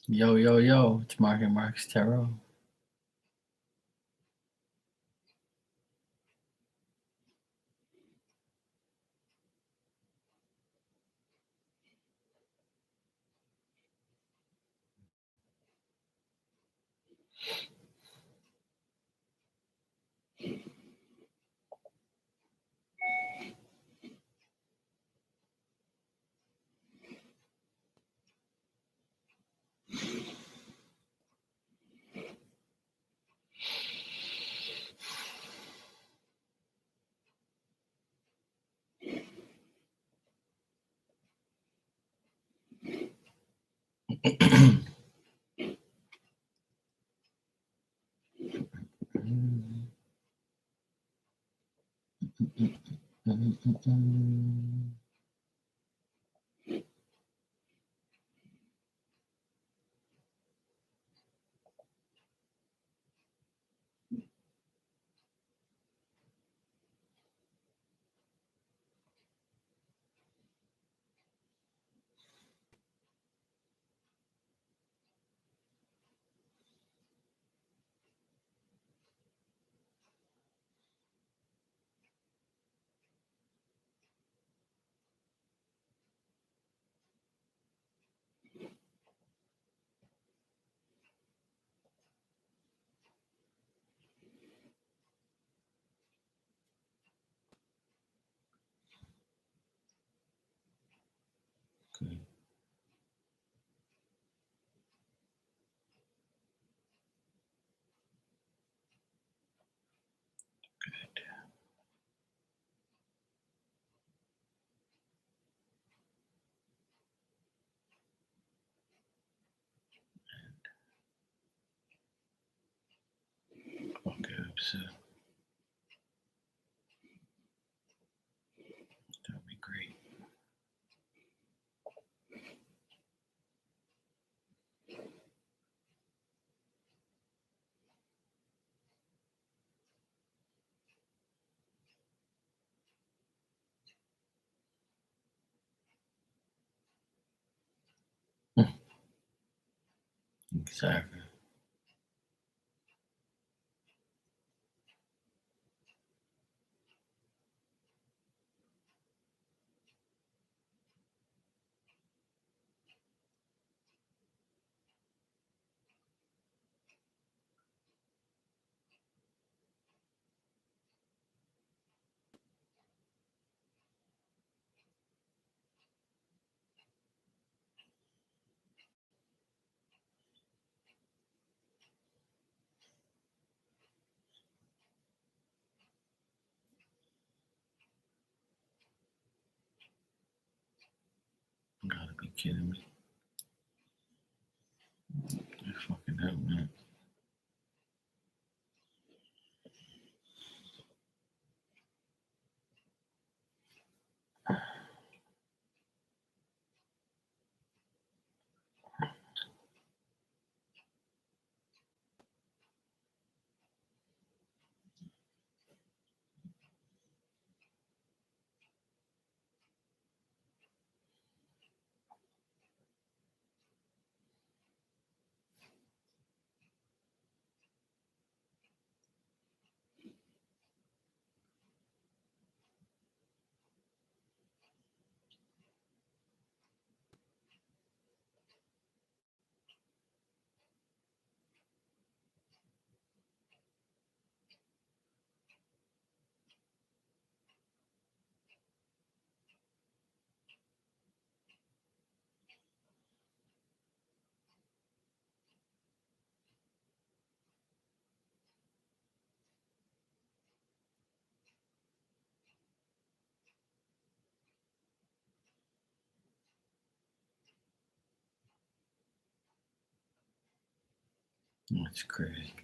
Yo, yo, yo, it's Marcus Tarot. Okay. Okay, so that'll be great. Exactly. You gotta be kidding me. You fucking hell, man. That's crazy.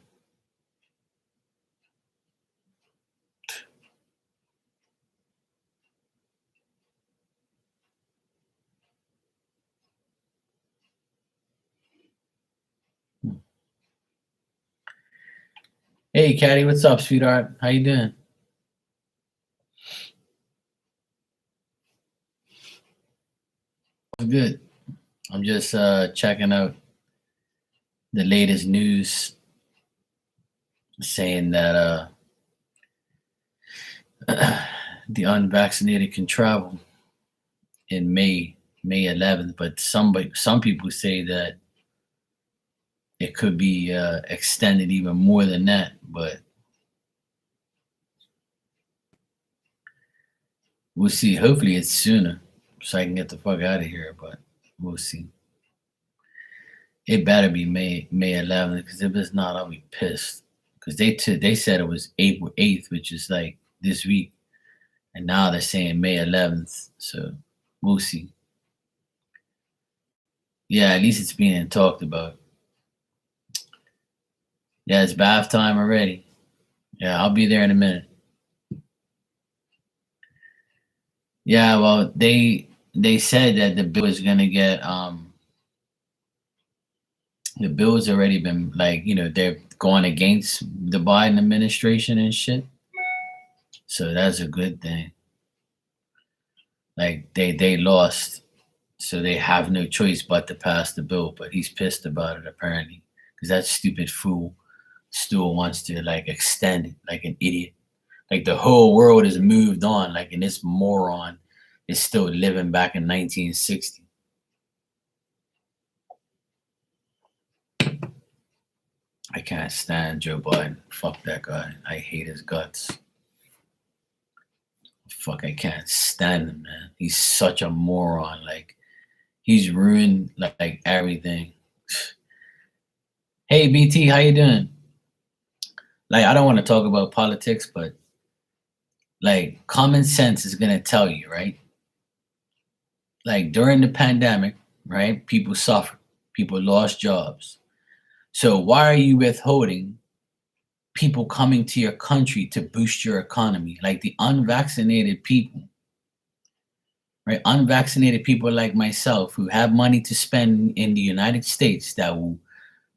Hey, Caddy, what's up, sweetheart? How you doing? Good. I'm just checking out the latest news saying that the unvaccinated can travel in May 11th, but some people say that it could be extended even more than that. But we'll see. Hopefully, it's sooner, so I can get the fuck out of here. But we'll see. It better be May 11th, because if it's not, I'll be pissed. Because they said it was April 8th, which is like this week, and now they're saying May 11th. So we'll see. Yeah, at least it's being talked about. Yeah, it's bath time already. Yeah, I'll be there in a minute. Yeah, well, they said that the bill is gonna get the bill's already been, like, they're going against the Biden administration and shit. So that's a good thing. Like they lost, so they have no choice but to pass the bill. But he's pissed about it apparently, because that stupid fool still wants to like extend it like an idiot. Like the whole world has moved on, like, and this moron is still living back in 1960. I can't stand Joe Biden. Fuck that guy. I hate his guts. Fuck, I can't stand him, man. He's such a moron. Like, he's ruined like everything. Hey BT, how you doing? Like, I don't want to talk about politics, but like common sense is gonna tell you, right? Like during the pandemic, right? People suffered. People lost jobs. So why are you withholding people coming to your country to boost your economy? Like the unvaccinated people, right? Unvaccinated people like myself who have money to spend in the United States, that will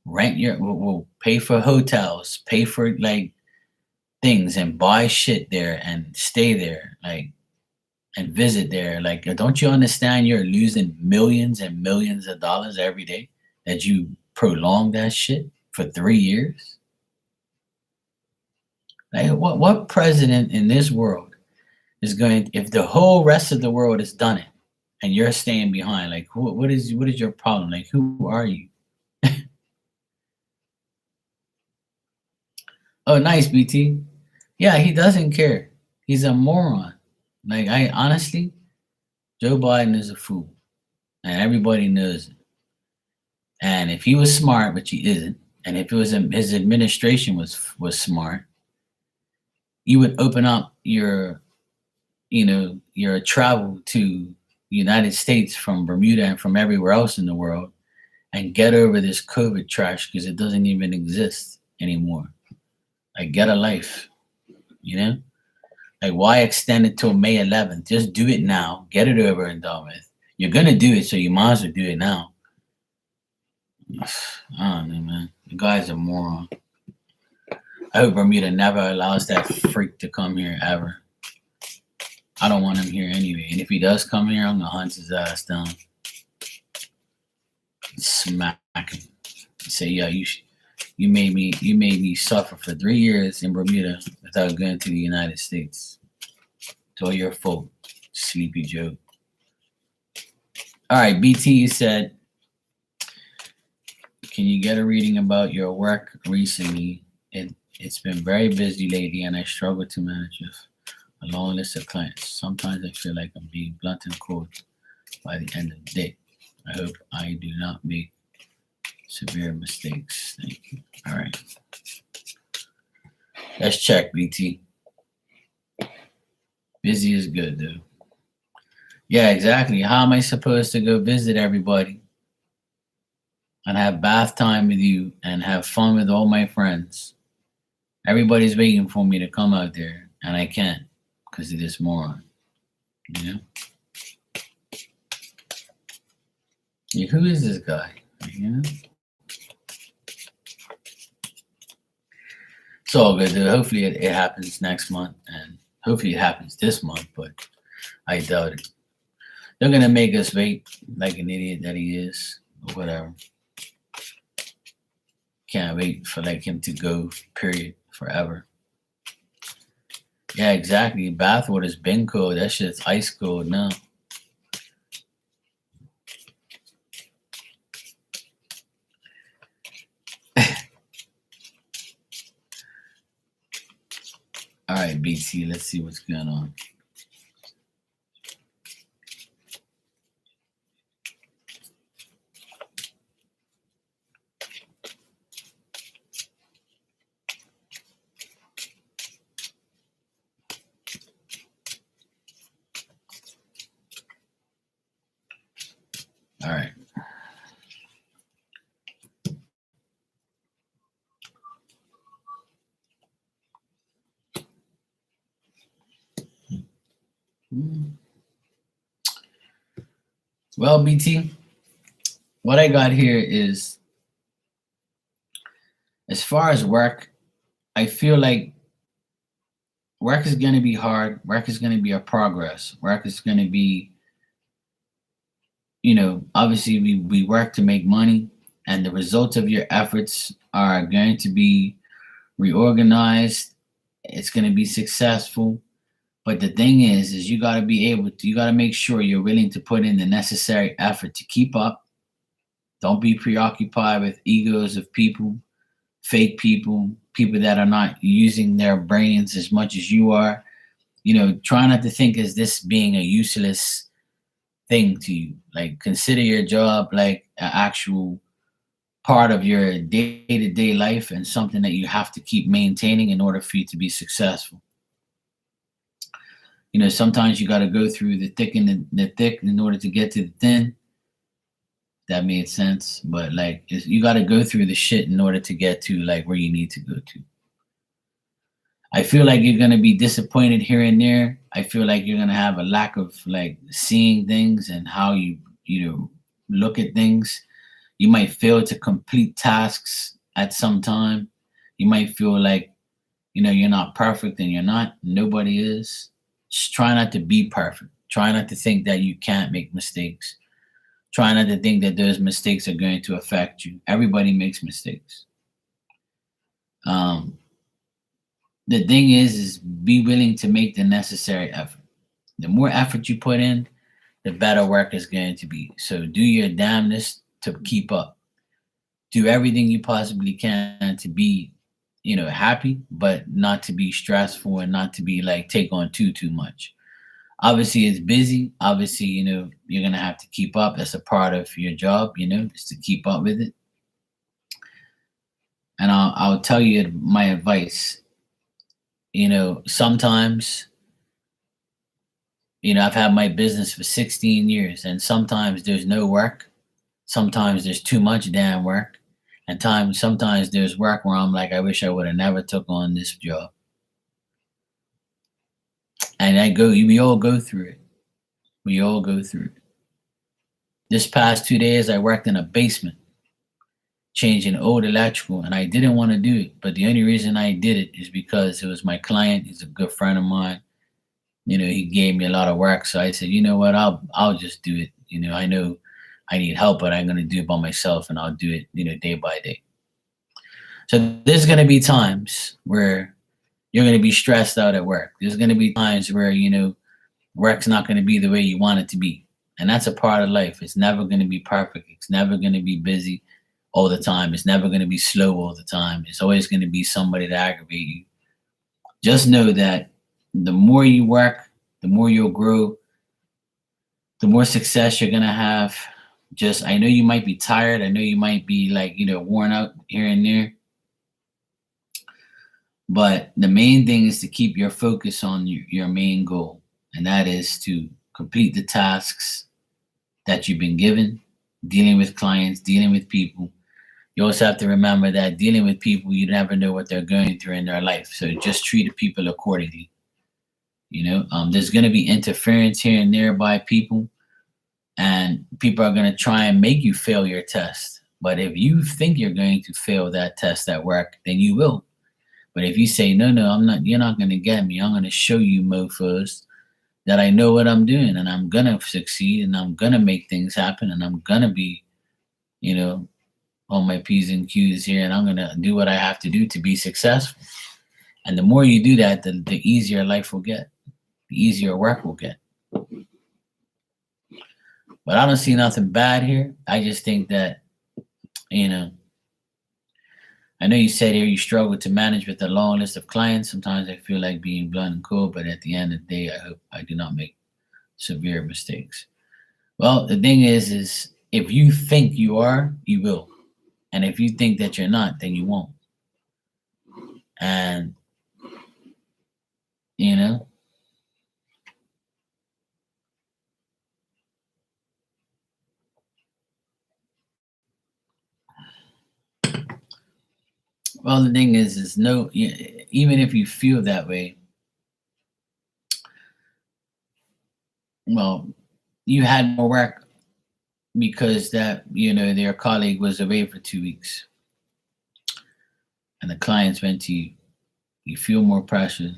will pay for hotels, pay for like things, and buy shit there and stay there, like, and visit there. Like, don't you understand you're losing millions and millions of dollars every day that you prolong that shit for 3 years? Like, what president in this world is going, if the whole rest of the world has done it and you're staying behind? Like, what is your problem? Like, who are you? Oh, nice, BT. Yeah, he doesn't care. He's a moron. Like, I honestly, Joe Biden is a fool, and everybody knows it. And if he was smart, which he isn't, and if it was his administration was smart, you would open up your your travel to the United States from Bermuda and from everywhere else in the world, and get over this COVID trash, because it doesn't even exist anymore. Like, get a life, you know? Like, why extend it till May 11th? Just do it now. Get it over and done with. You're gonna do it, so you might as well do it now. I don't know, man. The guy's a moron. I hope Bermuda never allows that freak to come here ever. I don't want him here anyway. And if he does come here, I'm gonna hunt his ass down. Smack him. Say, yeah, you made me suffer for 3 years in Bermuda without going to the United States. It's all your fault, Sleepy Joe. All right, BT, you said, can you get a reading about your work recently? It's been very busy lately, and I struggle to manage a long list of clients. Sometimes I feel like I'm being blunt and cold by the end of the day. I hope I do not make severe mistakes. Thank you. All right. Let's check, BT. Busy is good, though. Yeah, exactly. How am I supposed to go visit everybody and have bath time with you and have fun with all my friends? Everybody's waiting for me to come out there, and I can't because of this moron. You know? Yeah, who is this guy? You know? It's all good, dude. Hopefully it happens next month, and hopefully it happens this month, but I doubt it. They're gonna make us wait like an idiot that he is, or whatever. Can't wait for like him to go, period, forever. Yeah, exactly. Bathwater's been cold. That shit's ice cold now. All right, BT, let's see what's going on. All right. Well, BT, what I got here is, as far as work, I feel like work is going to be hard. Work is going to be a progress. Work is going to be, obviously we work to make money, and the results of your efforts are going to be reorganized. It's going to be successful. But the thing is you got to be able to, you got to make sure you're willing to put in the necessary effort to keep up. Don't be preoccupied with egos of people, fake people, people that are not using their brains as much as you are. Try not to think as this being a useless thing to you. Like, consider your job like an actual part of your day-to-day life and something that you have to keep maintaining in order for you to be successful. Sometimes you got to go through the thick and the thick in order to get to the thin. That made sense. But like, you got to go through the shit in order to get to like where you need to go to. I feel like you're gonna be disappointed here and there. I feel like you're gonna have a lack of like seeing things and how you look at things. You might fail to complete tasks at some time. You might feel like you're not perfect, and you're not. Nobody is. Just try not to be perfect. Try not to think that you can't make mistakes. Try not to think that those mistakes are going to affect you. Everybody makes mistakes. Um, the thing is be willing to make the necessary effort. The more effort you put in, the better work is going to be. So do your damnedest to keep up. Do everything you possibly can to be, happy, but not to be stressful and not to be like take on too much. Obviously, it's busy. Obviously, you're gonna have to keep up. That's a part of your job, is to keep up with it. And I'll tell you my advice. Sometimes, I've had my business for 16 years, and sometimes there's no work. Sometimes there's too much damn work. And sometimes there's work where I'm like, I wish I would have never took on this job. And we all go through it. We all go through it. This past 2 days, I worked in a basement, changing old electrical, and I didn't want to do it. But the only reason I did it is because it was my client. He's a good friend of mine. He gave me a lot of work, so I said, you know what, I'll just do it. I know I need help, but I'm gonna do it by myself, and I'll do it, day by day. So there's gonna be times where you're gonna be stressed out at work. There's gonna be times where work's not gonna be the way you want it to be, and that's a part of life. It's never gonna be perfect. It's never gonna be busy all the time. It's never gonna be slow all the time. It's always gonna be somebody to aggravate you. Just know that the more you work, the more you'll grow, the more success you're gonna have. I know you might be tired. I know you might be like, worn out here and there. But the main thing is to keep your focus on your main goal. And that is to complete the tasks that you've been given, dealing with clients, dealing with people. You also have to remember that dealing with people, you never know what they're going through in their life. So just treat the people accordingly. There's going to be interference here and there by people, and people are going to try and make you fail your test. But if you think you're going to fail that test at work, then you will. But if you say, no, I'm not, you're not going to get me. I'm going to show you mofos that I know what I'm doing, and I'm going to succeed, and I'm going to make things happen, and I'm going to be, all my P's and Q's here, and I'm gonna do what I have to do to be successful. And the more you do that, the easier life will get, the easier work will get. But I don't see nothing bad here. I just think that, you know, I know you said here you struggle to manage with a long list of clients. Sometimes I feel like being blunt and cool, but at the end of the day, I hope I do not make severe mistakes. Well, the thing is if you think you are, you will. And if you think that you're not, then you won't. And, you know, well, the thing is no, even if you feel that way, well, you had more work because their colleague was away for 2 weeks and the clients went to you. You feel more pressure.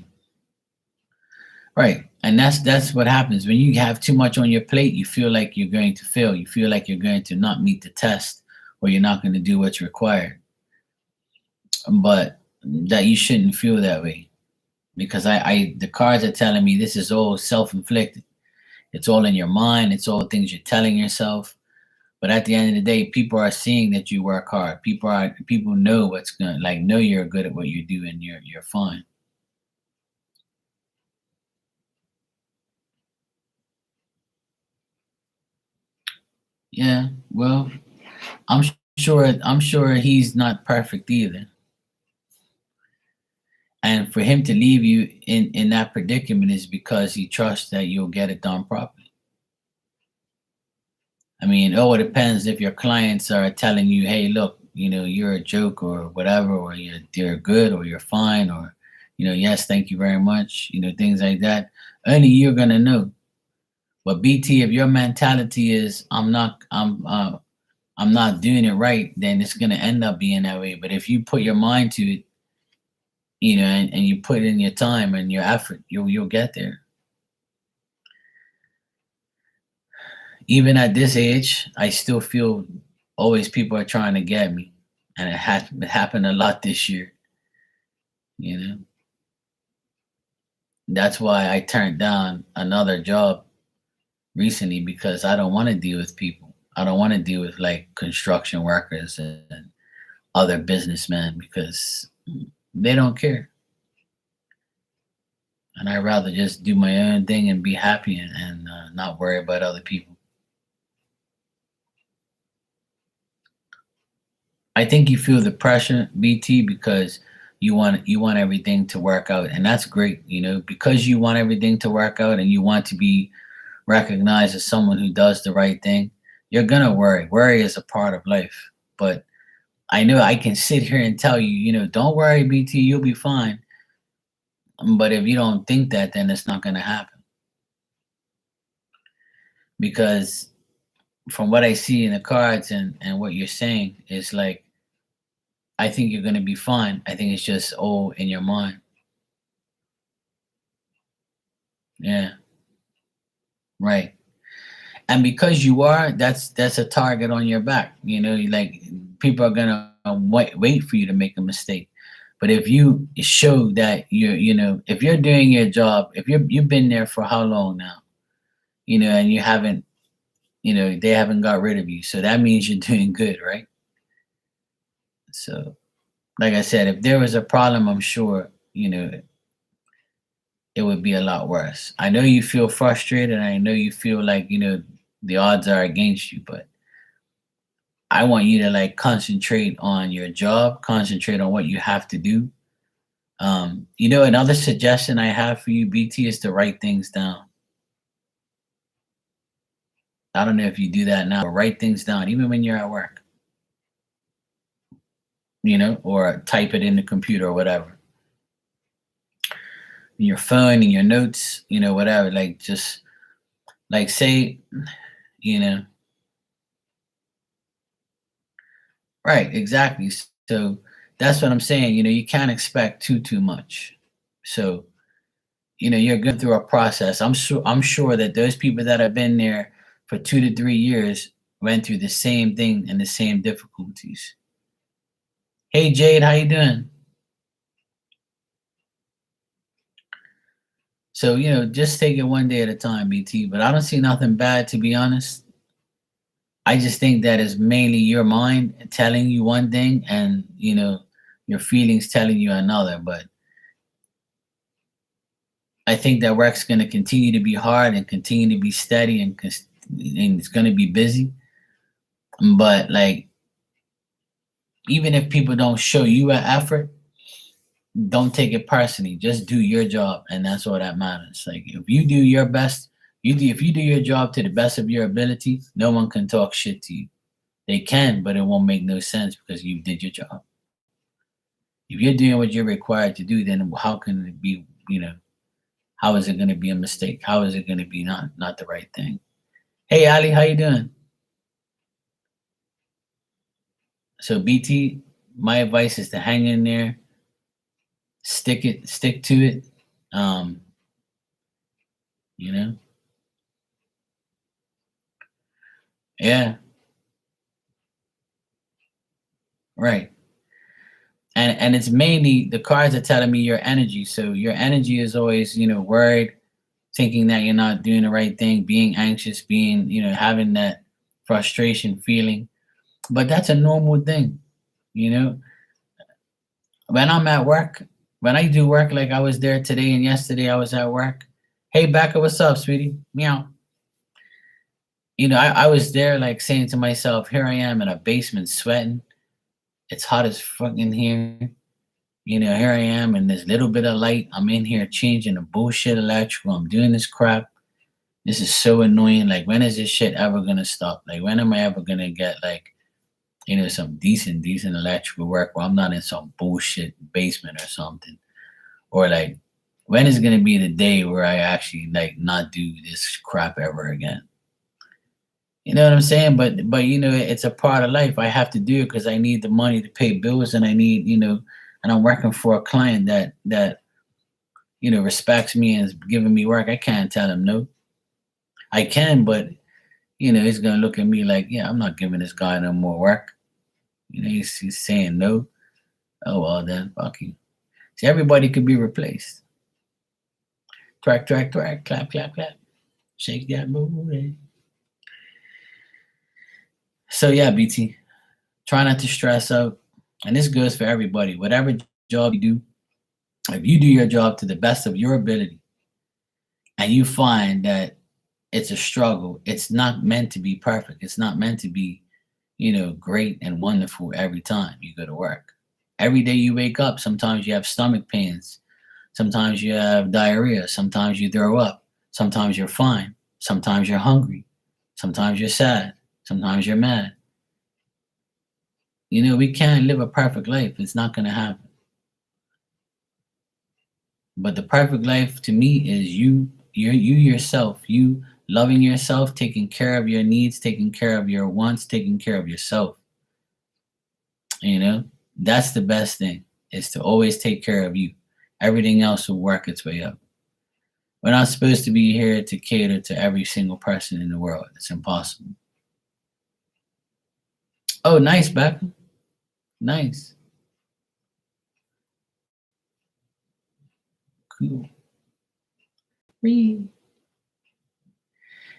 Right. And that's what happens when you have too much on your plate. You feel like you're going to fail. You feel like you're going to not meet the test, or you're not going to do what's required. But that you shouldn't feel that way, because I the cards are telling me this is all self-inflicted. It's all in your mind. It's all things you're telling yourself. But at the end of the day, people are seeing that you work hard. People know what's going, like, know you're good at what you do, and you're fine. Yeah. Well, I'm sure he's not perfect either. And for him to leave you in that predicament is because he trusts that you'll get it done properly. I mean, it depends if your clients are telling you, "Hey, look, you're a joke or whatever, or you're good or you're fine, or yes, thank you very much," things like that. Only you're gonna know. But BT, if your mentality is, I'm not doing it right, then it's gonna end up being that way. But if you put your mind to it, and you put in your time and your effort, you'll get there. Even at this age, I still feel always people are trying to get me, and it happened a lot this year. You know, that's why I turned down another job recently, because I don't want to deal with people. I don't want to deal with like construction workers and other businessmen, because they don't care, and I'd rather just do my own thing and be happy, and not worry about other people. I think you feel the pressure, BT, because you want everything to work out, and that's great. Because you want everything to work out and you want to be recognized as someone who does the right thing. You're gonna worry. Worry is a part of life. But I know I can sit here and tell you, don't worry, BT, you'll be fine. But if you don't think that, then it's not gonna happen, because from what I see in the cards and what you're saying is like, I think you're gonna be fine. I think it's just all in your mind. Yeah, right. And because you are, that's a target on your back. Like, people are gonna wait for you to make a mistake. But if you show that if you're doing your job, if you've been there for how long now, and you haven't, they haven't got rid of you, so that means you're doing good, right? So, like I said, if there was a problem, I'm sure it would be a lot worse. I know you feel frustrated, and I know you feel like the odds are against you, but I want you to like concentrate on your job, concentrate on what you have to do. Another suggestion I have for you, BT, is to write things down. I don't know if you do that now, but write things down, even when you're at work, or type it in the computer or whatever, in your phone, in your notes, whatever. Like, just like say, you know, right, exactly. So that's what I'm saying. You can't expect too much. So you're going through a process. I'm sure that those people that have been there for 2 to 3 years, went through the same thing and the same difficulties. Hey Jade, how you doing? So, just take it one day at a time, BT. But I don't see nothing bad, to be honest. I just think that is mainly your mind telling you one thing and, your feelings telling you another. But I think that work's going to continue to be hard and continue to be steady and it's going to be busy. But, like, even if people don't show you an effort, don't take it personally. Just do your job, and that's all that matters. Like, if you do your best, if you do your job to the best of your ability, no one can talk shit to you. They can, but it won't make no sense because you did your job. If you're doing what you're required to do, then how can it be, how is it going to be a mistake? How is it going to be not the right thing? Hey Ali, how you doing? So BT, my advice is to hang in there, stick to it. You know? Yeah. Right. And it's mainly the cards are telling me your energy. So your energy is always, worried, thinking that you're not doing the right thing, being anxious, being, having that frustration feeling. But that's a normal thing, you know. When I'm at work, when I do work, like I was there today and yesterday, I was at work. Hey, Becca, what's up, sweetie? Meow. I was there, like saying to myself, here I am in a basement sweating. It's hot as fucking here. Here I am in this little bit of light. I'm in here changing the bullshit electrical. I'm doing this crap. This is so annoying. Like, when is this shit ever gonna stop? Like, when am I ever gonna get like, some decent electrical work where I'm not in some bullshit basement or something? Or like, when is gonna be the day where I actually like not do this crap ever again? You know what I'm saying? But it's a part of life. I have to do it because I need the money to pay bills, and I need, and I'm working for a client that respects me and is giving me work. I can't tell him no. I can, but he's gonna look at me like, yeah, I'm not giving this guy no more work. He's saying no. Oh well, then fuck you. See, everybody could be replaced. Twerk, twerk, twerk, clap, clap, clap. Shake that booty. So yeah, BT, try not to stress out. And this goes for everybody. Whatever job you do, if you do your job to the best of your ability and you find that it's a struggle, it's not meant to be perfect. It's not meant to be, great and wonderful every time you go to work. Every day you wake up, sometimes you have stomach pains. Sometimes you have diarrhea. Sometimes you throw up. Sometimes you're fine. Sometimes you're hungry. Sometimes you're sad. Sometimes you're mad. We can't live a perfect life. It's not going to happen. But the perfect life to me is you yourself, you loving yourself, taking care of your needs, taking care of your wants, taking care of yourself. That's the best thing, is to always take care of you. Everything else will work its way up. We're not supposed to be here to cater to every single person in the world. It's impossible. Oh, nice, Becca. Nice. Cool.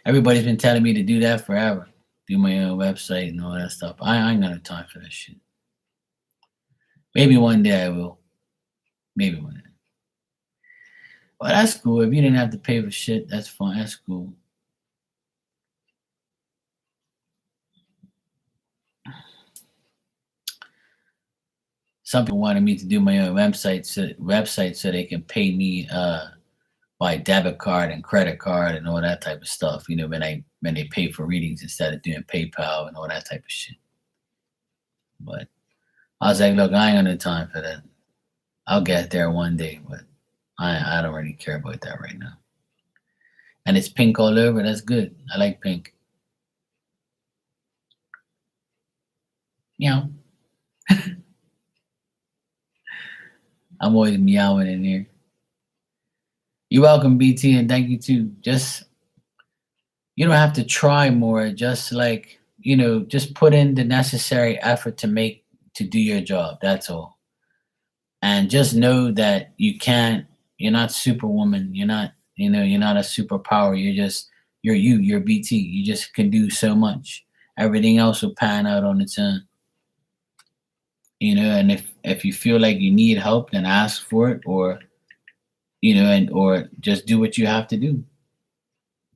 Everybody's been telling me to do that forever. Do my own website and all that stuff. I ain't got no time for that shit. Maybe one day I will. Maybe one day. Well, that's cool. If you didn't have to pay for shit, that's fine. That's cool. Some people wanted me to do my own website so they can pay me by debit card and credit card and all that type of stuff. When they pay for readings instead of doing PayPal and all that type of shit. But I was like, look, I ain't got no time for that. I'll get there one day, but I don't really care about that right now. And it's pink all over. That's good. I like pink. Meow. I'm always meowing in here. You're welcome, BT, and thank you too. Just, you don't have to try more. Just like, just put in the necessary effort to do your job. That's all. And just know that you're not superwoman. You're not a superpower. You're BT. You just can do so much. Everything else will pan out on its own. And if you feel like you need help, then ask for it, or or just do what you have to do.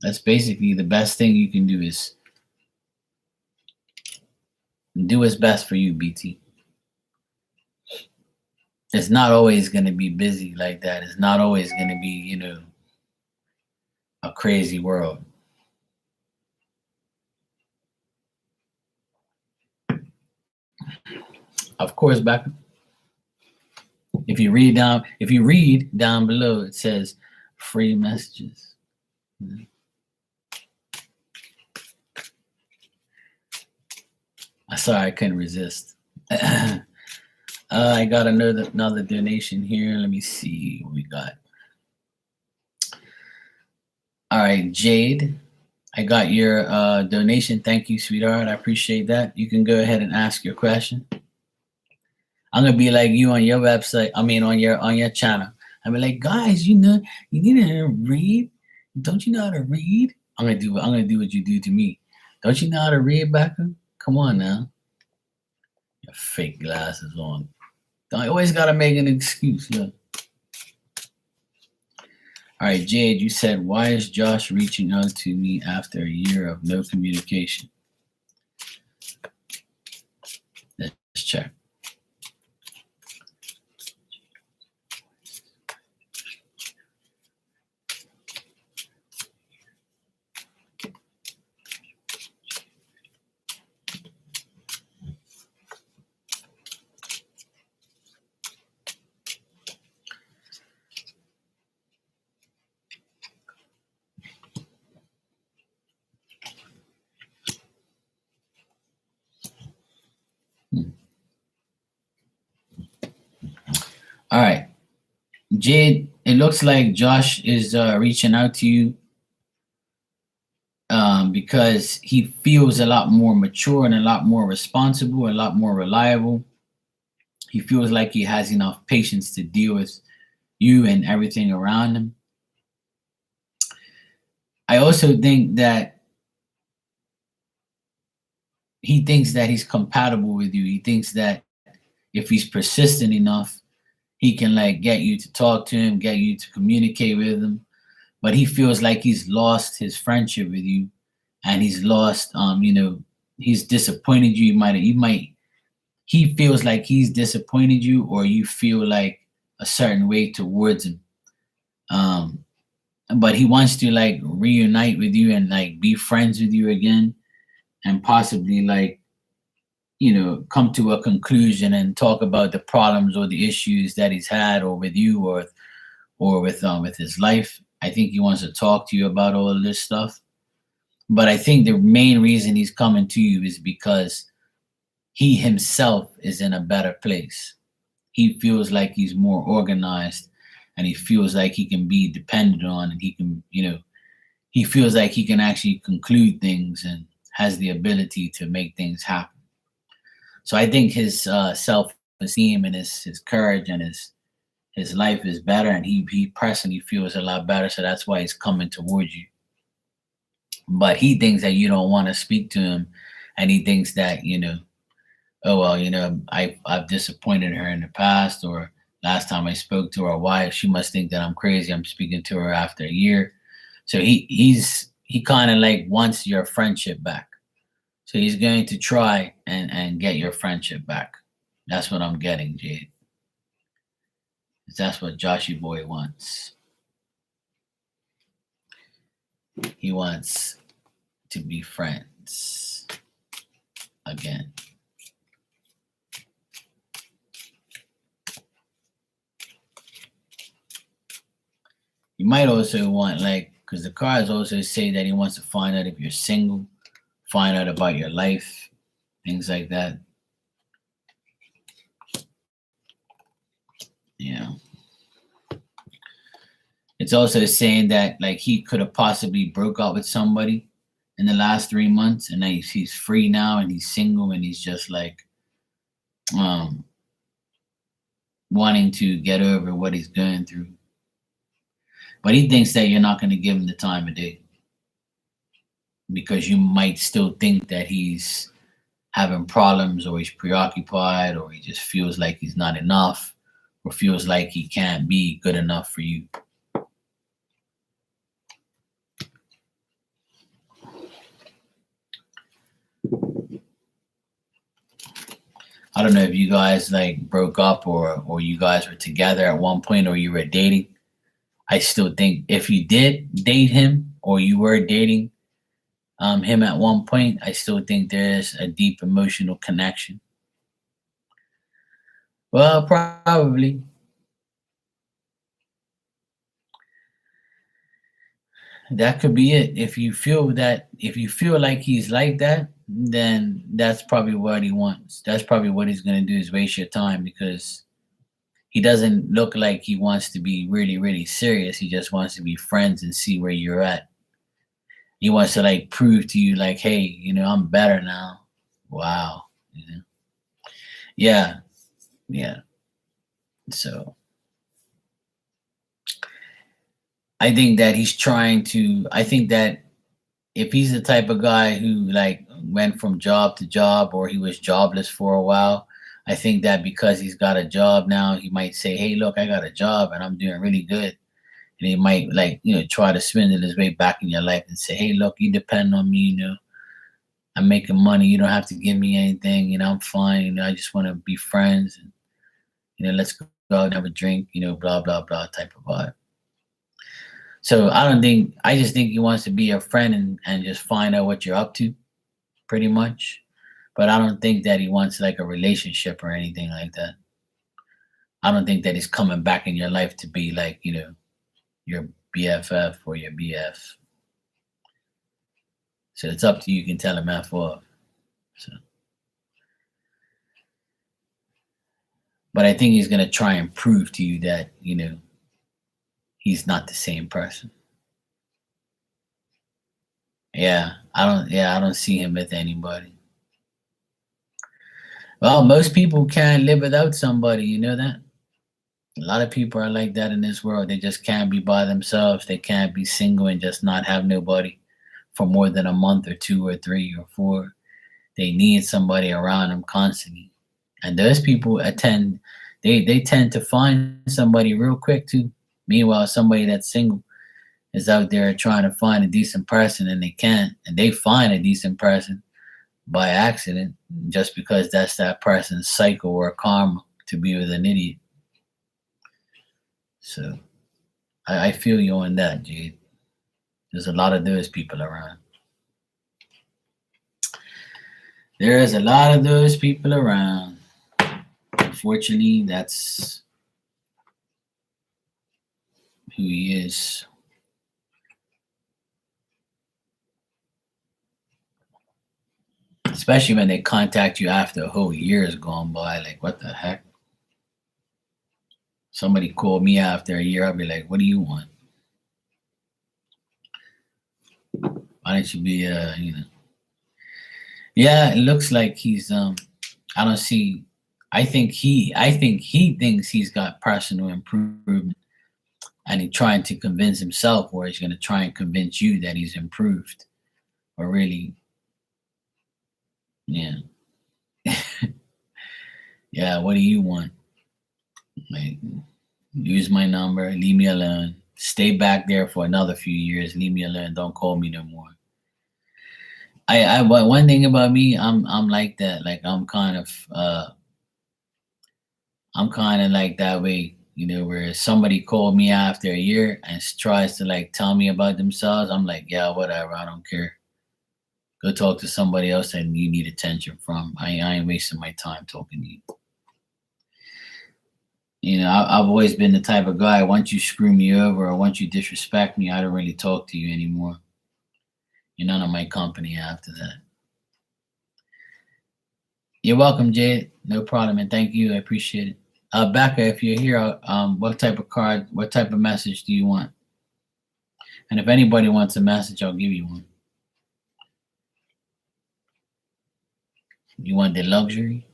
That's basically the best thing you can do, is do what's best for you, BT. It's not always going to be busy like that. It's not always going to be, a crazy world. Of course, back if you read down below, it says free messages. Sorry, I couldn't resist. I got another donation here. Let me see what we got. All right, Jade, I got your donation. Thank you, sweetheart. I appreciate that. You can go ahead and ask your question. I'm gonna be like you on your website. I mean, on your channel. I'm like, guys, you need to read. Don't you know how to read? I'm gonna do what you do to me. Don't you know how to read, Becca? Come on now. Your fake glasses on. I always gotta make an excuse. Look. All right, Jade, you said, why is Josh reaching out to me after a year of no communication? Let's check. All right, Jade, it looks like Josh is reaching out to you because he feels a lot more mature and a lot more responsible, a lot more reliable. He feels like he has enough patience to deal with you and everything around him. I also think that he thinks that he's compatible with you. He thinks that if he's persistent enough, he can like get you to talk to him, get you to communicate with him. But he feels like he's lost his friendship with you, and he's lost, he's disappointed you. He feels like he's disappointed you, or you feel like a certain way towards him. But he wants to like reunite with you and like be friends with you again, and possibly like, come to a conclusion and talk about the problems or the issues that he's had, or with you, or with his life. I think he wants to talk to you about all of this stuff. But I think the main reason he's coming to you is because he himself is in a better place. He feels like he's more organized, and he feels like he can be depended on, and he can, he feels like he can actually conclude things and has the ability to make things happen. So I think his self-esteem and his courage and his life is better, and he personally feels a lot better. So that's why he's coming towards you. But he thinks that you don't want to speak to him, and he thinks that, oh well, I've disappointed her in the past, or last time I spoke to her wife, she must think that I'm crazy. I'm speaking to her after a year. So he kind of like wants your friendship back. So he's going to try and get your friendship back. That's what I'm getting, Jade. That's what Joshy Boy wants. He wants to be friends again. You might also want, like, because the cards also say that he wants to find out if you're single, find out about your life, things like that. It's also saying that like he could have possibly broke up with somebody, in the last 3 months, and then he's free now and he's single and he's just like um wanting to get over what he's going through. But he thinks that you're not going to give him the time of day because you might still think that he's having problems or he's preoccupied or he just feels like he's not enough or feels like he can't be good enough for you. I don't know if you guys like broke up or you guys were together at one point or you were dating. I still think if you did date him or you were dating him at one point, I still think there's a deep emotional connection. Well, probably. That could be it. If you feel like he's like that, then that's probably what he wants. That's probably what he's gonna do is waste your time because he doesn't look like he wants to be really, really serious. He just wants to be friends and see where you're at. He wants to like prove to you like, hey, I'm better now. Wow. Yeah, yeah. So I think that if he's the type of guy who like went from job to job or he was jobless for a while, I think that because he's got a job now, he might say, "Hey, look, I got a job and I'm doing really good." And he might like, try to swindle his way back in your life and say, "Hey, look, you depend on me, I'm making money. You don't have to give me anything, I'm fine, I just want to be friends and let's go out and have a drink, blah blah blah type of vibe." So I just think he wants to be a friend and just find out what you're up to, pretty much. But I don't think that he wants like a relationship or anything like that. I don't think that he's coming back in your life to be like, your BFF or your BF. So it's up to you. You can tell him F off. So, but I think he's gonna try and prove to you that, he's not the same person. I don't see him with anybody. Well, most people can't live without somebody, you know that? A lot of people are like that in this world. They just can't be by themselves. They can't be single and just not have nobody for more than a month or two or three or four. They need somebody around them constantly. And those people they tend to find somebody real quick too. Meanwhile, somebody that's single is out there trying to find a decent person and they can't. And they find a decent person by accident just because that's that person's cycle or karma to be with an idiot. So I feel you on that, Jade. There's a lot of those people around. There is a lot of those people around. Unfortunately, that's who he is. Especially when they contact you after a whole year has gone by. Like, what the heck? Somebody called me after a year. I'll be like, what do you want? Why don't you be, Yeah, it looks like he's, I don't see, I think he thinks he's got personal improvement and he's trying to convince himself or he's going to try and convince you that he's improved or really, yeah. Yeah, what do you want? Like, use my number, leave me alone. Stay back there for another few years. Leave me alone. Don't call me no more. One thing about me, I'm like that. Like I'm kind of like that way. Where somebody called me after a year and tries to like tell me about themselves, I'm like, yeah, whatever. I don't care. Go talk to somebody else that you need attention from. I ain't wasting my time talking to you. I've always been the type of guy, once you screw me over or once you disrespect me, I don't really talk to you anymore. You're none of my company after that. You're welcome, Jade. No problem, and thank you. I appreciate it. Becca, if you're here, what type of message do you want? And if anybody wants a message, I'll give you one. You want the luxury?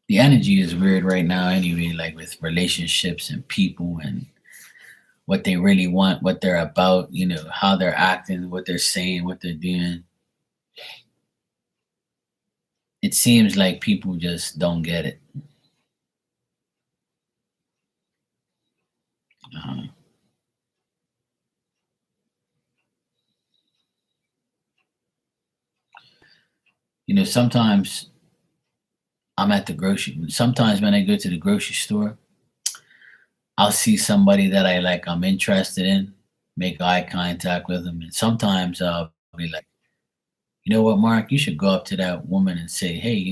The energy is weird right now anyway, like with relationships and people and what they really want, what they're about, how they're acting, what they're saying, what they're doing. It seems like people just don't get it. Uh, sometimes sometimes when I go to the grocery store, I'll see somebody that I'm interested in, make eye contact with them. And sometimes I'll be like, you know what, Mark, you should go up to that woman and say, hey,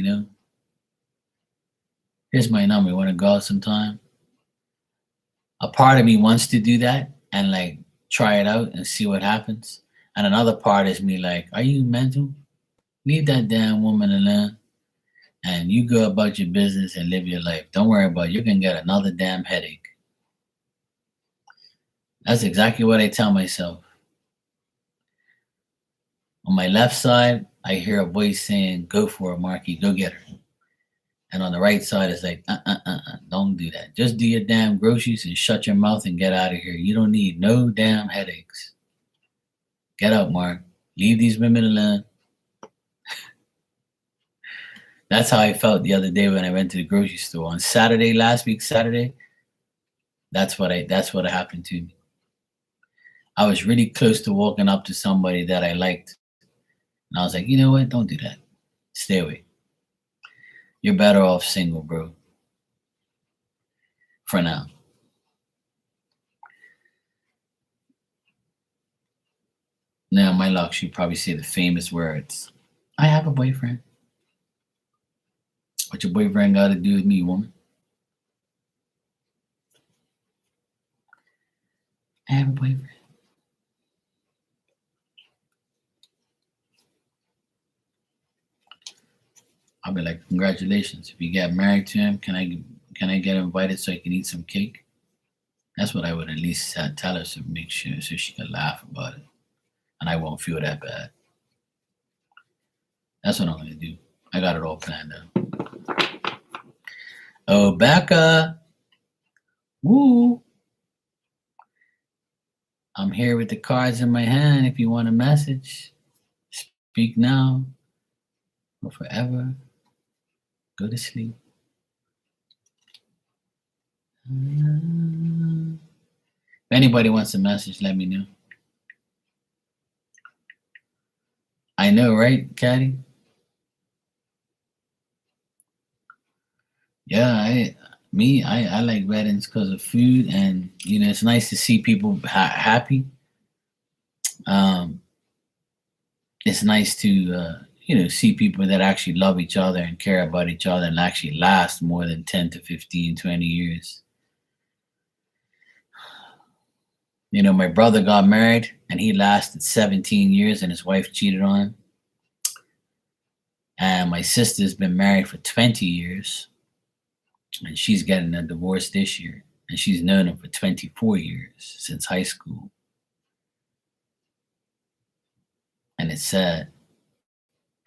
here's my number. You want to go out sometime? A part of me wants to do that and try it out and see what happens. And another part is me like, are you mental? Leave that damn woman alone and you go about your business and live your life. Don't worry about it. You're going to get another damn headache. That's exactly what I tell myself. On my left side, I hear a voice saying, go for it, Marky, go get her. And on the right side, it's like, don't do that. Just do your damn groceries and shut your mouth and get out of here. You don't need no damn headaches. Get out, Mark. Leave these women alone. That's how I felt the other day when I went to the grocery store. On Saturday, last week, Saturday, that's what happened to me. I was really close to walking up to somebody that I liked. And I was like, you know what? Don't do that. Stay away. You're better off single, bro. For now. Now, my luck, she'd probably say the famous words, I have a boyfriend. What your boyfriend got to do with me, woman? I have a boyfriend. I'll be like, congratulations. If you get married to him, can I get invited so I can eat some cake? That's what I would at least tell her to make sure so she can laugh about it. And I won't feel that bad. That's what I'm gonna do. I got it all planned out. Oh, Becca. Woo. I'm here with the cards in my hand if you want a message. Speak now or forever. Go to sleep. If anybody wants a message, let me know. I know, right, Caddy? Yeah, I like weddings because of food, and it's nice to see people happy. Um, it's nice to see people that actually love each other and care about each other and actually last more than 10 to 15, 20 years. My brother got married and he lasted 17 years and his wife cheated on him. And my sister's been married for 20 years and she's getting a divorce this year. And she's known him for 24 years since high school. And it's sad.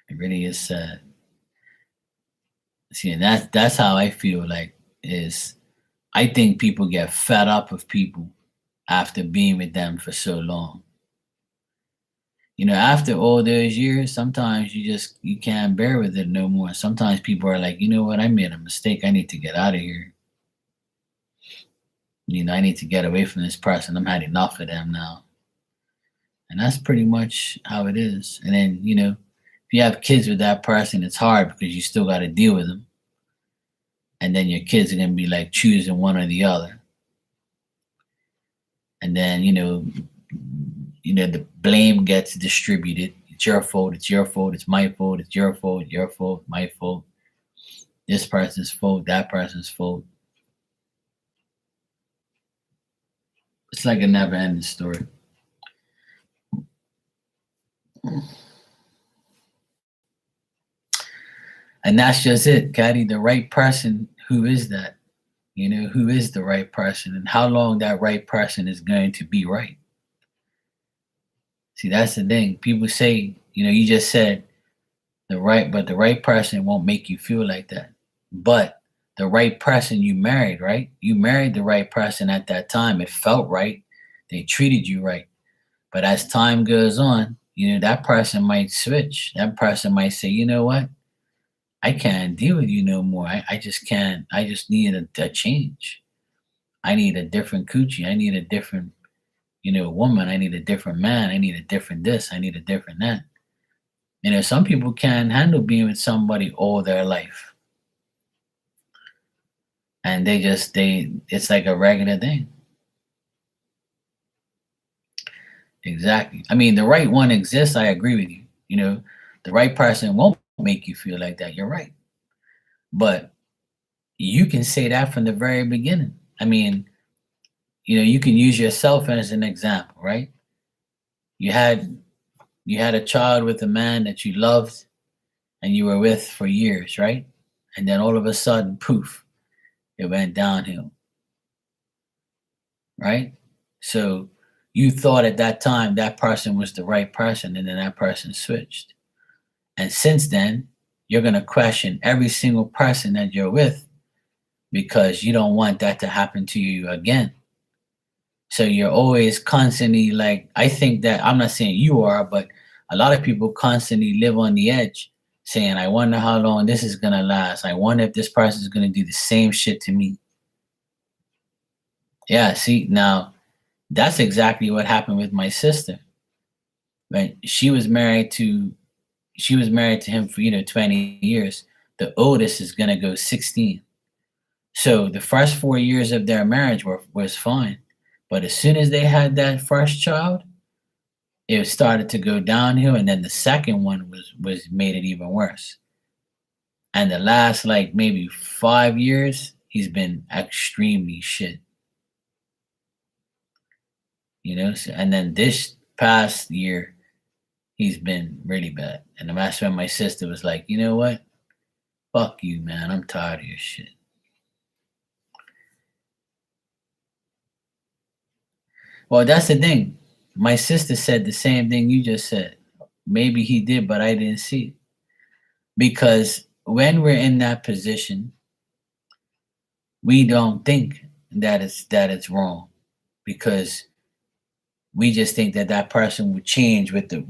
It really is sad. See, and that's how I feel is I think people get fed up of people after being with them for so long. After all those years, sometimes you can't bear with it no more. Sometimes people are like, you know what, I made a mistake. I need to get out of here. I need to get away from this person. I'm had enough of them now. And that's pretty much how it is. And then, if you have kids with that person, it's hard because you still got to deal with them. And then your kids are going to be choosing one or the other. And then, the blame gets distributed. It's your fault. It's your fault. It's my fault. It's your fault. Your fault. My fault. This person's fault. That person's fault. It's like a never-ending story. And that's just it, Caddy. The right person. Who is that? Who is the right person and how long that right person is going to be right. See, that's the thing. People say, you just said the right person won't make you feel like that. But the right person you married, right? You married the right person at that time. It felt right. They treated you right. But as time goes on, that person might switch. That person might say, you know what? I can't deal with you no more. I just can't. I just need a change. I need a different coochie. I need a different, woman. I need a different man. I need a different this. I need a different that. Some people can't handle being with somebody all their life. And it's like a regular thing. Exactly. I mean, the right one exists. I agree with you. The right person won't make you feel like that. You're right. But you can say that from the very beginning. I mean, you can use yourself as an example, right? You had a child with a man that you loved and you were with for years, right? And then all of a sudden, poof, it went downhill, right? So you thought at that time that person was the right person, and then that person switched. And since then, you're going to question every single person that you're with because you don't want that to happen to you again. So you're always constantly like, I think that, I'm not saying you are, but a lot of people constantly live on the edge saying, I wonder how long this is going to last. I wonder if this person is going to do the same shit to me. Yeah, see, now that's exactly what happened with my sister. When she was married to him for 20 years. The oldest is going to go 16. So the first 4 years of their marriage was fine. But as soon as they had that first child, it started to go downhill, and then the second one was made it even worse. And the last like maybe 5 years, he's been extremely shit. And then this past year, he's been really bad. And that's when my sister was like, you know what? Fuck you, man. I'm tired of your shit. Well, that's the thing. My sister said the same thing you just said. Maybe he did, but I didn't see it. Because when we're in that position, we don't think that it's wrong, because we just think that that person would change with the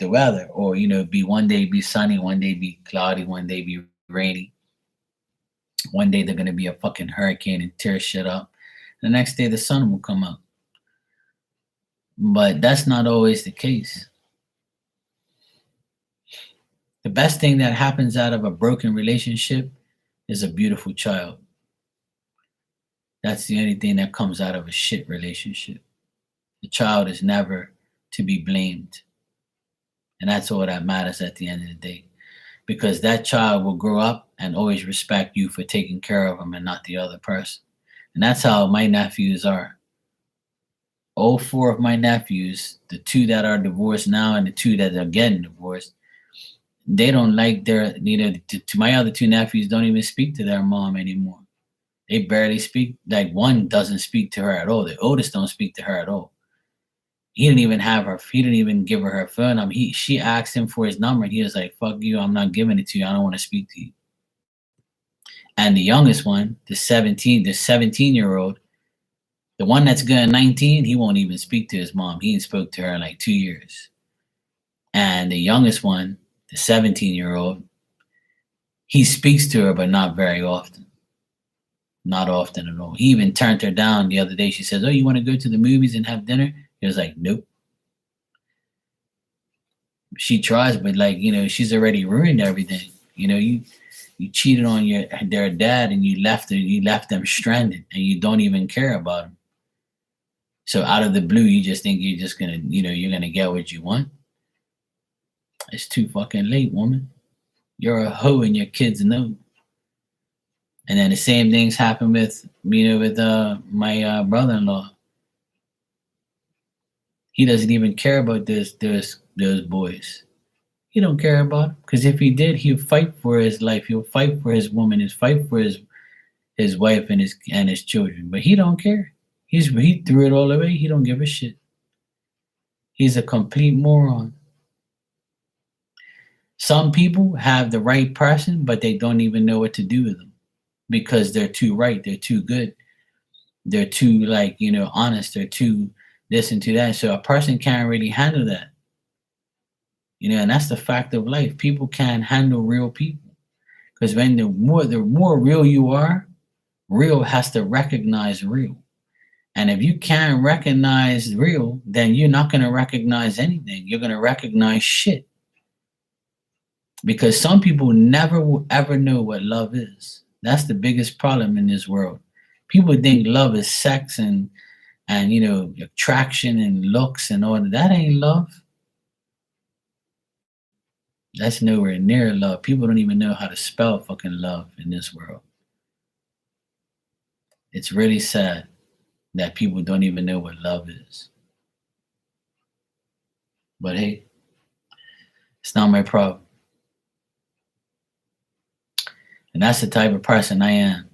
weather, or be one day be sunny, one day be cloudy, one day be rainy, one day they're gonna be a fucking hurricane and tear shit up. The next day the sun will come out. But that's not always the case. The best thing that happens out of a broken relationship is a beautiful child. That's the only thing that comes out of a shit relationship. The child is never to be blamed. And that's all that matters at the end of the day. Because that child will grow up and always respect you for taking care of them and not the other person. And that's how my nephews are. All four of my nephews, the two that are divorced now and the two that are getting divorced, they don't like to my other two nephews don't even speak to their mom anymore. They barely speak. Like, one doesn't speak to her at all. The oldest don't speak to her at all. He didn't even give her phone number. She asked him for his number and he was like, fuck you, I'm not giving it to you. I don't want to speak to you. And the youngest one, the 17-year-old, the one that's going 19, he won't even speak to his mom. He ain't spoke to her in like 2 years. And the youngest one, the 17-year-old, he speaks to her, but not very often. Not often at all. He even turned her down the other day. She says, oh, you want to go to the movies and have dinner? He was like, nope. She tries, but she's already ruined everything. You cheated on their dad and you left them stranded and you don't even care about them. So out of the blue, you just think you're just gonna, you're gonna get what you want. It's too fucking late, woman. You're a hoe and your kids know. And then the same things happen with my brother-in-law. He doesn't even care about those boys. He don't care about them, because if he did, he'll fight for his life. He'll fight for his woman. He'll fight for his wife and his children. But he don't care. He threw it all away. He don't give a shit. He's a complete moron. Some people have the right person, but they don't even know what to do with them because they're too right. They're too good. They're too, like, honest. They're too this and to that. So a person can't really handle that. And that's the fact of life. People can't handle real people because when the more real you are, real has to recognize real. And if you can't recognize real, then you're not going to recognize anything. You're going to recognize shit. Because some people never will ever know what love is. That's the biggest problem in this world. People think love is sex and attraction and looks and all that. That ain't love. That's nowhere near love. People don't even know how to spell fucking love in this world. It's really sad that people don't even know what love is. But hey, it's not my problem. And that's the type of person I am.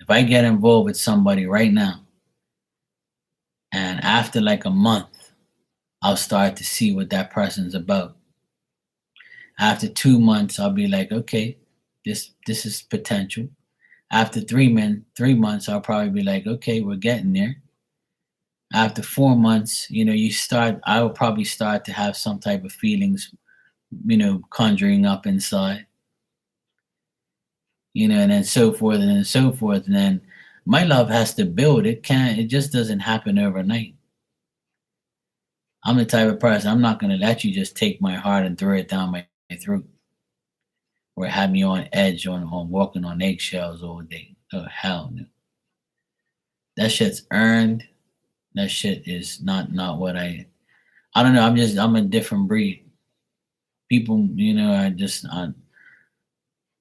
If I get involved with somebody right now, and after like a month, I'll start to see what that person's about. After 2 months, I'll be like, okay, this is potential. After 3 months, I'll probably be like, okay, we're getting there. After 4 months, I will probably start to have some type of feelings, conjuring up inside, and then so forth and then so forth. And then my love has to build. It just doesn't happen overnight. I'm the type of person, I'm not going to let you just take my heart and throw it down my throat or have me on edge on walking on eggshells all day. Oh, hell no. That shit's earned. That shit is not what I don't know. I'm a different breed. People,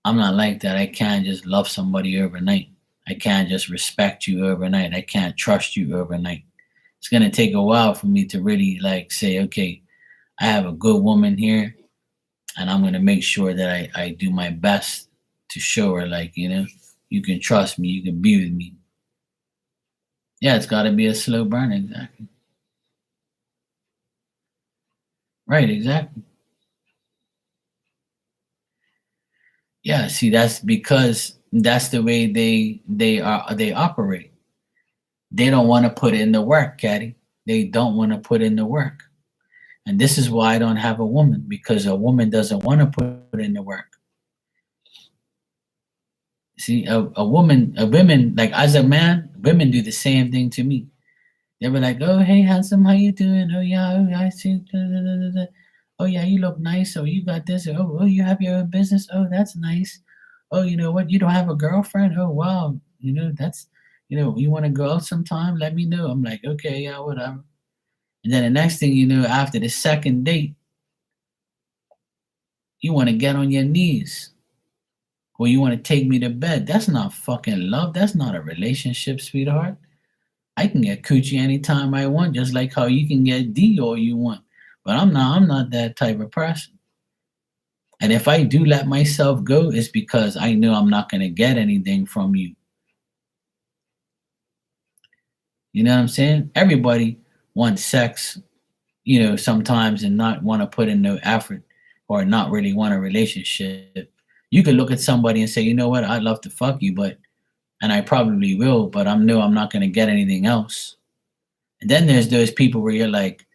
I'm not like that. I can't just love somebody overnight. I can't just respect you overnight. I can't trust you overnight. It's gonna take a while for me to really like say, okay, I have a good woman here, and I'm gonna make sure that I do my best to show her, like, you can trust me, you can be with me. Yeah, it's gotta be a slow burn, exactly. Right, exactly. Yeah, see, that's because that's the way they operate. They don't want to put in the work, Caddy. They don't want to put in the work. And this is why I don't have a woman, because a woman doesn't want to put in the work. See, women, like as a man, women do the same thing to me. They were like, "Oh, hey, handsome, how you doing? Oh, yeah, oh, yeah, I see. Da, da, da, da, da. Oh, yeah, you look nice. Oh, you got this. Oh, you have your own business. Oh, that's nice. Oh, you know what? You don't have a girlfriend. Oh, wow. That's, you want to go out sometime? Let me know." I'm like, okay, yeah, whatever. And then the next thing you know, after the second date, you want to get on your knees or you want to take me to bed. That's not fucking love. That's not a relationship, sweetheart. I can get coochie anytime I want, just like how you can get D all you want. But I'm not that type of person. And if I do let myself go, it's because I know I'm not gonna get anything from you. You know what I'm saying? Everybody wants sex, sometimes and not want to put in no effort or not really want a relationship. You could look at somebody and say, you know what, I'd love to fuck you, and I probably will, but I know I'm not gonna get anything else. And then there's those people where you're like,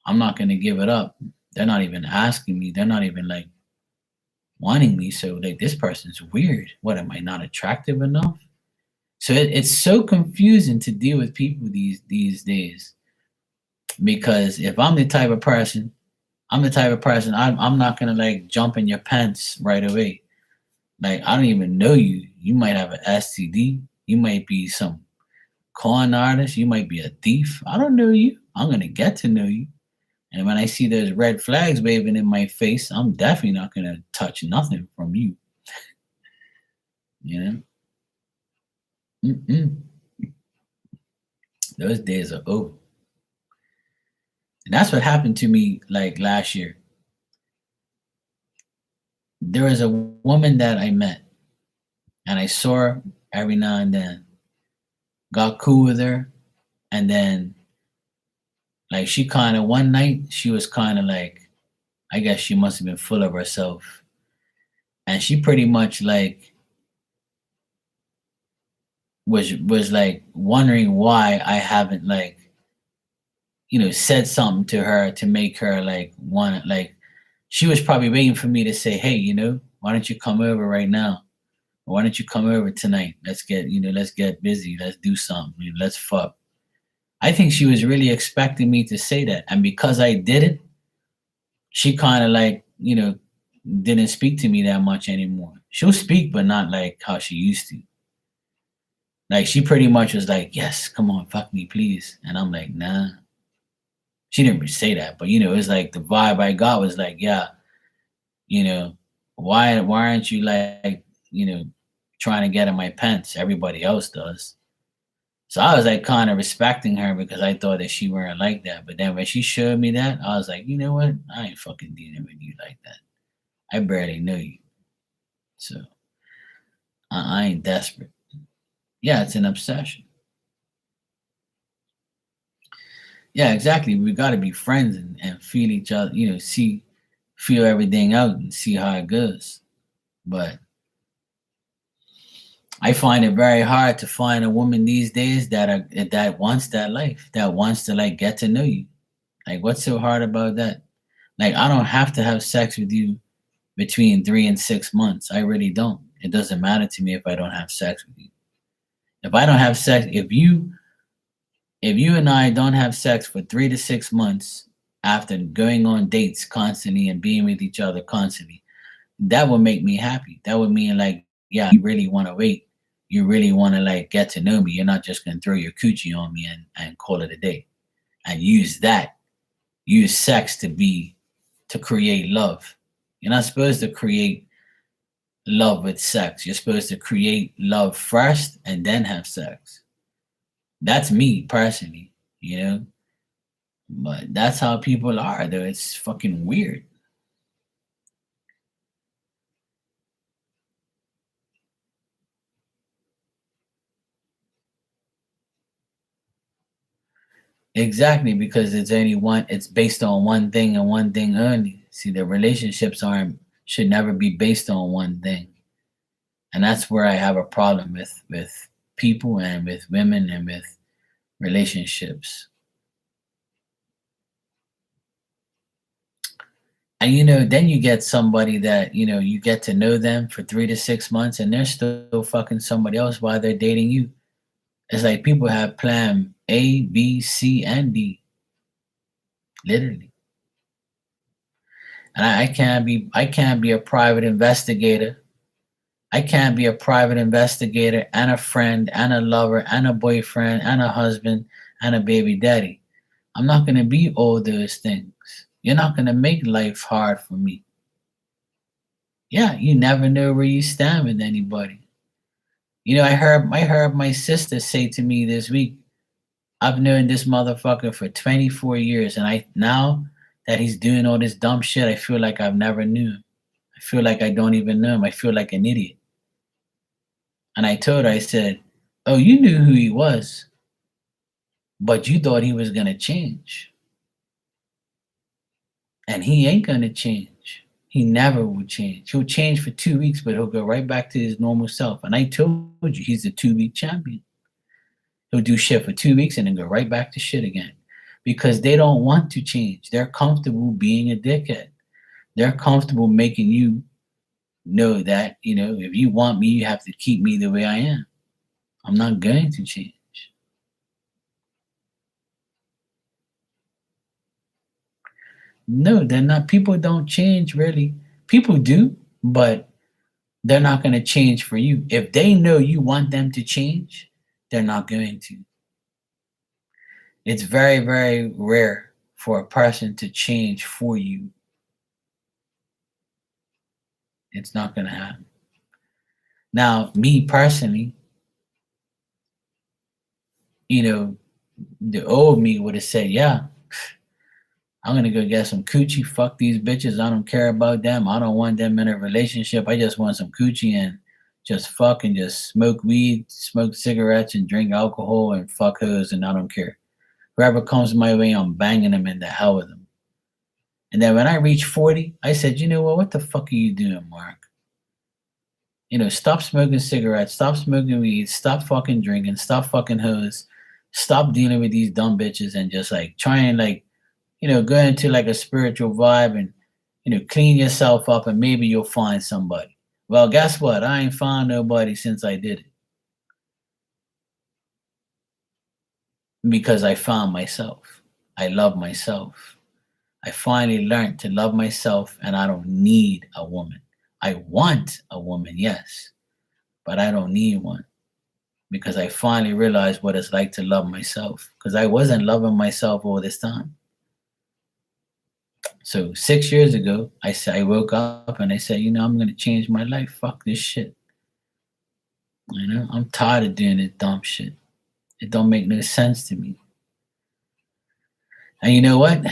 I'm not gonna give it up. They're not even asking me. They're not even like wanting me. So like this person's weird. What, am I not attractive enough? So it's so confusing to deal with people these days. Because if I'm the type of person, I'm not gonna like jump in your pants right away. Like I don't even know you. You might have an STD. You might be some con artist. You might be a thief. I don't know you. I'm gonna get to know you. And when I see those red flags waving in my face, I'm definitely not gonna touch nothing from you. You know? Mm-mm. Those days are over. And that's what happened to me like last year. There was a woman that I met and I saw her every now and then, got cool with her, and then Like she kind of one night she was kind of like, I guess she must have been full of herself, and she pretty much like was like wondering why I haven't like said something to her to make her like want like she was probably waiting for me to say, hey, why don't you come over right now? Or why don't you come over tonight? Let's get busy. Let's do something. Let's fuck. I think she was really expecting me to say that. And because I didn't, she kind of like, didn't speak to me that much anymore. She'll speak, but not like how she used to. Like she pretty much was like, yes, come on, fuck me, please. And I'm like, nah. She didn't really say that, but it's like the vibe I got was like, yeah, you know, why aren't you like, trying to get in my pants? Everybody else does. So I was like kind of respecting her because I thought that she weren't like that. But then when she showed me that, I was like, you know what? I ain't fucking dealing with you like that. I barely know you. So I ain't desperate. Yeah, it's an obsession. Yeah, exactly. We got to be friends and feel each other, feel everything out and see how it goes. But I find it very hard to find a woman these days that wants that life, that wants to like get to know you. Like, what's so hard about that? Like, I don't have to have sex with you between 3 and 6 months. I really don't. It doesn't matter to me if I don't have sex with you. If I don't have sex, if you and I don't have sex for 3 to 6 months after going on dates constantly and being with each other constantly, that would make me happy. That would mean like, yeah, you really want to wait. You really want to like get to know me. You're not just gonna throw your coochie on me and call it a day. And use sex to create love. You're not supposed to create love with sex. You're supposed to create love first and then have sex. That's me personally, you know? But that's how people are, though. It's fucking weird. Exactly, because it's based on one thing and one thing only. See, the relationships aren't should never be based on one thing. And that's where I have a problem with people and with women and with relationships. And then you get somebody that, you get to know them for 3 to 6 months and they're still fucking somebody else while they're dating you. It's like people have plan A, B, C, and D, literally. And I can't be a private investigator. I can't be a private investigator and a friend and a lover and a boyfriend and a husband and a baby daddy. I'm not gonna be all those things. You're not gonna make life hard for me. Yeah, you never know where you stand with anybody. I heard my sister say to me this week, I've known this motherfucker for 24 years, and I now that he's doing all this dumb shit, I feel like I've never knew him. I feel like I don't even know him. I feel like an idiot. And I told her, I said, oh, you knew who he was, but you thought he was gonna change. And he ain't gonna change. He never will change. He'll change for 2 weeks, but he'll go right back to his normal self. And I told you he's a 2 week champion. He'll do shit for 2 weeks and then go right back to shit again. Because they don't want to change. They're comfortable being a dickhead. They're comfortable making you know that, if you want me, you have to keep me the way I am. I'm not going to change. No, they're not. People don't change really. People do, but they're not going to change for you. If they know you want them to change, they're not going to. It's very, very rare for a person to change for you. It's not going to happen. Now, me personally, the old me would have said, yeah, I'm gonna go get some coochie. Fuck these bitches. I don't care about them. I don't want them in a relationship. I just want some coochie and just fuck and just smoke weed, smoke cigarettes, and drink alcohol and fuck hoes, and I don't care. Whoever comes my way, I'm banging them in the hell with them. And then when I reached 40, I said, you know what the fuck are you doing, Mark? Stop smoking cigarettes, stop smoking weed, stop fucking drinking, stop fucking hoes, stop dealing with these dumb bitches and just like try and like, go into like a spiritual vibe and, clean yourself up and maybe you'll find somebody. Well, guess what? I ain't found nobody since I did it because I found myself. I love myself. I finally learned to love myself and I don't need a woman. I want a woman, yes, but I don't need one because I finally realized what it's like to love myself because I wasn't loving myself all this time. So 6 years ago, I woke up and I said, I'm gonna change my life. Fuck this shit. I'm tired of doing this dumb shit. It don't make no sense to me. And you know what?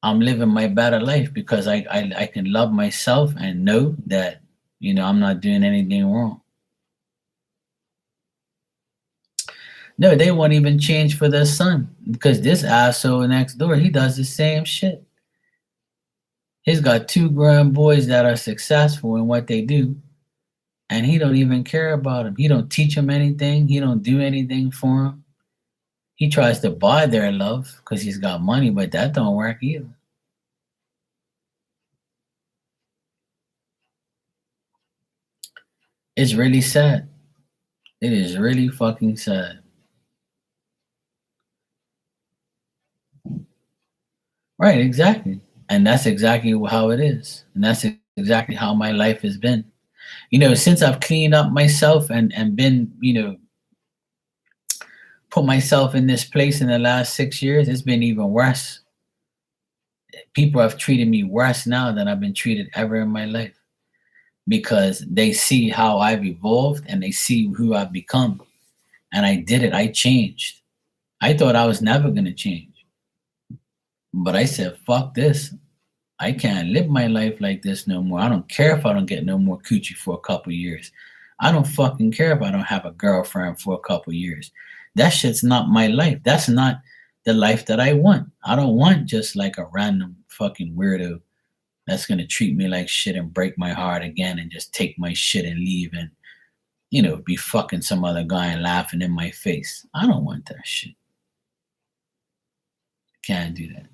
I'm living my better life because I can love myself and know that, I'm not doing anything wrong. No, they won't even change for their son because this asshole next door, he does the same shit. He's got two grown boys that are successful in what they do, and he don't even care about them. He don't teach them anything. He don't do anything for them. He tries to buy their love because he's got money, but that don't work either. It's really sad. It is really fucking sad. Right, exactly. And that's exactly how it is. And that's exactly how my life has been. Since I've cleaned up myself and been, put myself in this place in the last 6 years, it's been even worse. People have treated me worse now than I've been treated ever in my life because they see how I've evolved and they see who I've become. And I did it. I changed. I thought I was never going to change. But I said, fuck this. I can't live my life like this no more. I don't care if I don't get no more coochie for a couple years. I don't fucking care if I don't have a girlfriend for a couple years. That shit's not my life. That's not the life that I want. I don't want just like a random fucking weirdo that's going to treat me like shit and break my heart again and just take my shit and leave and, be fucking some other guy and laughing in my face. I don't want that shit. Can't do that.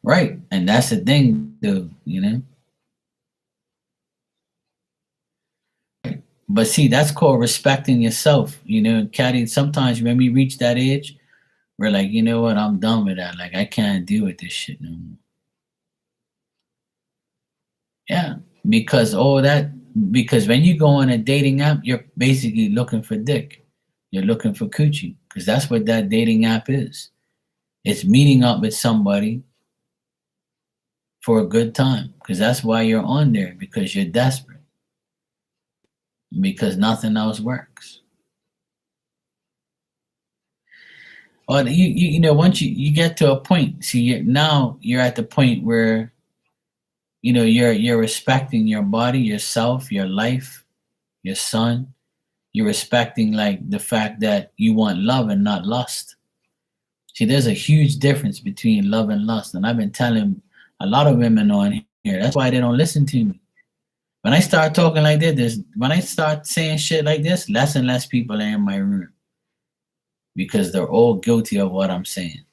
Right. And that's the thing, though, But see, that's called respecting yourself, Caddy. Sometimes when we reach that age, we're like, you know what, I'm done with that. Like, I can't deal with this shit no more. Yeah. Because when you go on a dating app, you're basically looking for dick. You're looking for coochie. Because that's what that dating app is. It's meeting up with somebody for a good time. Because that's why you're on there, because you're desperate. Because nothing else works. Well, once you get to a point, see, now you're at the point where, you're respecting your body, yourself, your life, your son. You're respecting like the fact that you want love and not lust. See, there's a huge difference between love and lust, and I've been telling a lot of women on here. That's why they don't listen to me. When I start talking like this, when I start saying shit like this, less and less people are in my room because they're all guilty of what I'm saying.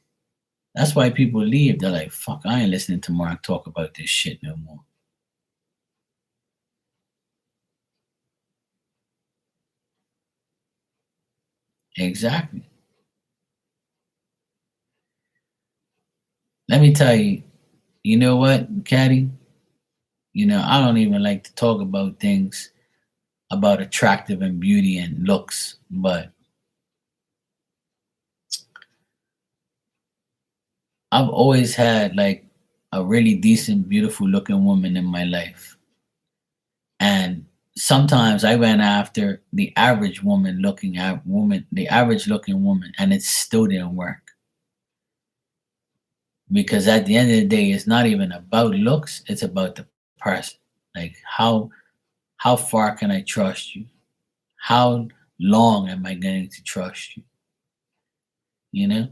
That's why people leave. They're like, fuck, I ain't listening to Mark talk about this shit no more. Exactly. Let me tell you, you know what, Caddy? I don't even like to talk about things about attractive and beauty and looks, but I've always had like a really decent, beautiful looking woman in my life. And sometimes I went after the average the average looking woman, and it still didn't work. Because at the end of the day, it's not even about looks, it's about the person. Like how far can I trust you? How long am I going to trust you? You know?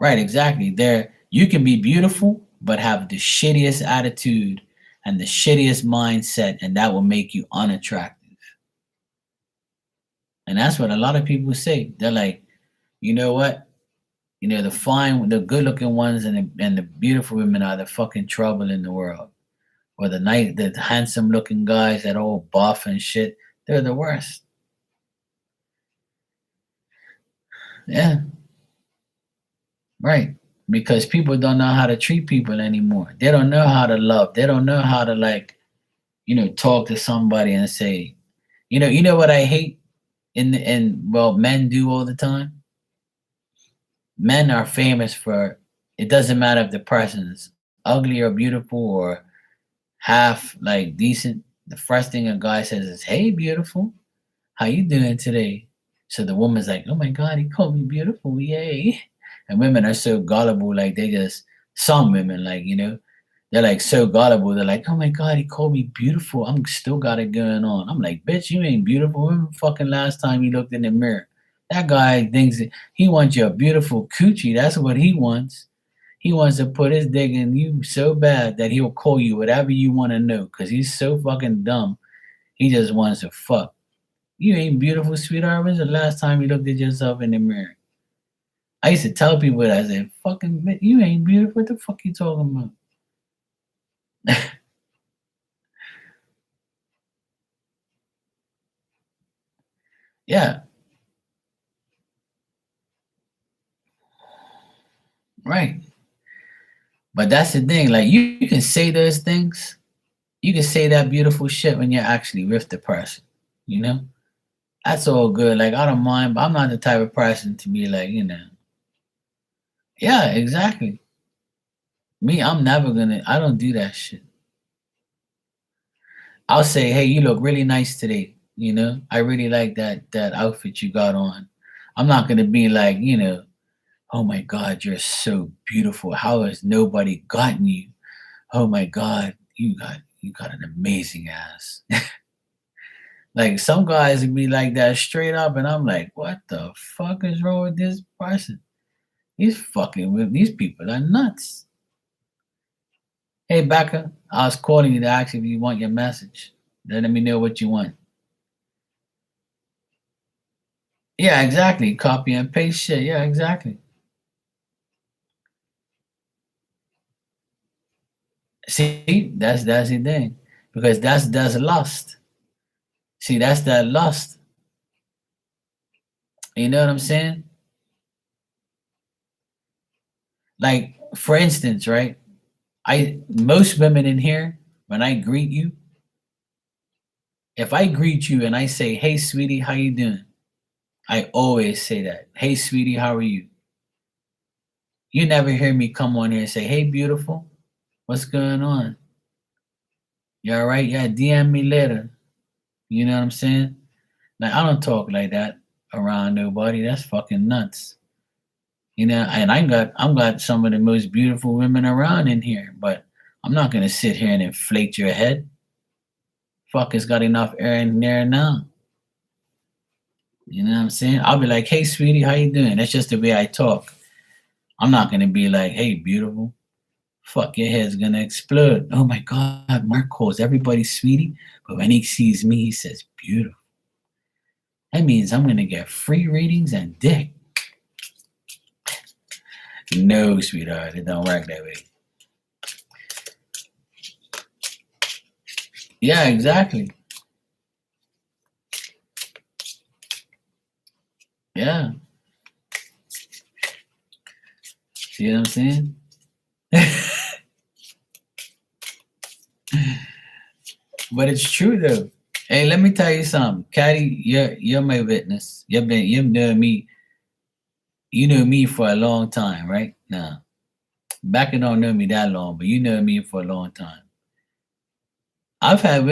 Right, exactly. There you can be beautiful, but have the shittiest attitude and the shittiest mindset, and that will make you unattractive. And that's what a lot of people say. They're like, you know what? The good looking ones and the beautiful women are the fucking trouble in the world. Or the handsome looking guys that all buff and shit, they're the worst. Yeah, right. Because people don't know how to treat people anymore. They don't know how to love. They don't know how to talk to somebody and say, you know what I hate men do all the time? Men are famous for it doesn't matter if the person's ugly or beautiful or half like decent. The first thing a guy says is, "Hey, beautiful, how you doing today?" So the woman's like, "Oh my God, he called me beautiful, yay!" And women are so gullible, like they just some women, they're like so gullible. They're like, "Oh my God, he called me beautiful. I'm still got it going on." I'm like, "Bitch, you ain't beautiful. When the fucking last time you looked in the mirror?" That guy thinks that he wants your beautiful coochie. That's what he wants. He wants to put his dick in you so bad that he'll call you whatever you want to know because he's so fucking dumb. He just wants to fuck. You ain't beautiful, sweetheart. When's the last time you looked at yourself in the mirror? I used to tell people that. I said, fucking, you ain't beautiful. What the fuck you talking about? Yeah, right. But that's the thing. Like, you can say those things. You can say that beautiful shit when you're actually with the person, you know? That's all good. Like, I don't mind, but I'm not the type of person to be like, yeah, exactly. Me, I'm never gonna, I don't do that shit. I'll say, hey, you look really nice today. I really like that outfit you got on. I'm not gonna be like, oh my God, you're so beautiful. How has nobody gotten you? Oh my God, you got an amazing ass. Like some guys would be like that straight up, and I'm like, what the fuck is wrong with this person? He's fucking with these people are nuts. Hey Becca, I was calling you to ask if you want your message. Let me know what you want. Yeah, exactly. Copy and paste shit. Yeah, exactly. See, that's the thing. Because that's lust. See, that's that lust. You know what I'm saying? Like, for instance, right? I most women in here, when I greet you, if I greet you and I say, "Hey sweetie, how you doing?" I always say that. "Hey sweetie, how are you?" You never hear me come on here and say, "Hey beautiful, what's going on? You all right? Yeah, DM me later." You know what I'm saying? Like I don't talk like that around nobody. That's fucking nuts. And I'm got some of the most beautiful women around in here, but I'm not gonna sit here and inflate your head. Fuck, it's got enough air in there now. You know what I'm saying? I'll be like, "Hey sweetie, how you doing?" That's just the way I talk. I'm not gonna be like, "Hey beautiful." Fuck, your head's gonna explode. Oh my God, Mark calls everybody sweetie, but when he sees me, he says beautiful. That means I'm gonna get free readings and dick. No, sweetheart, it don't work that way. Yeah, exactly. Yeah. See what I'm saying? But it's true though. Hey, let me tell you something. Caddy, you're my witness. You know me for a long time, right? Now, Becca don't know me that long, but you know me for a long time. I've had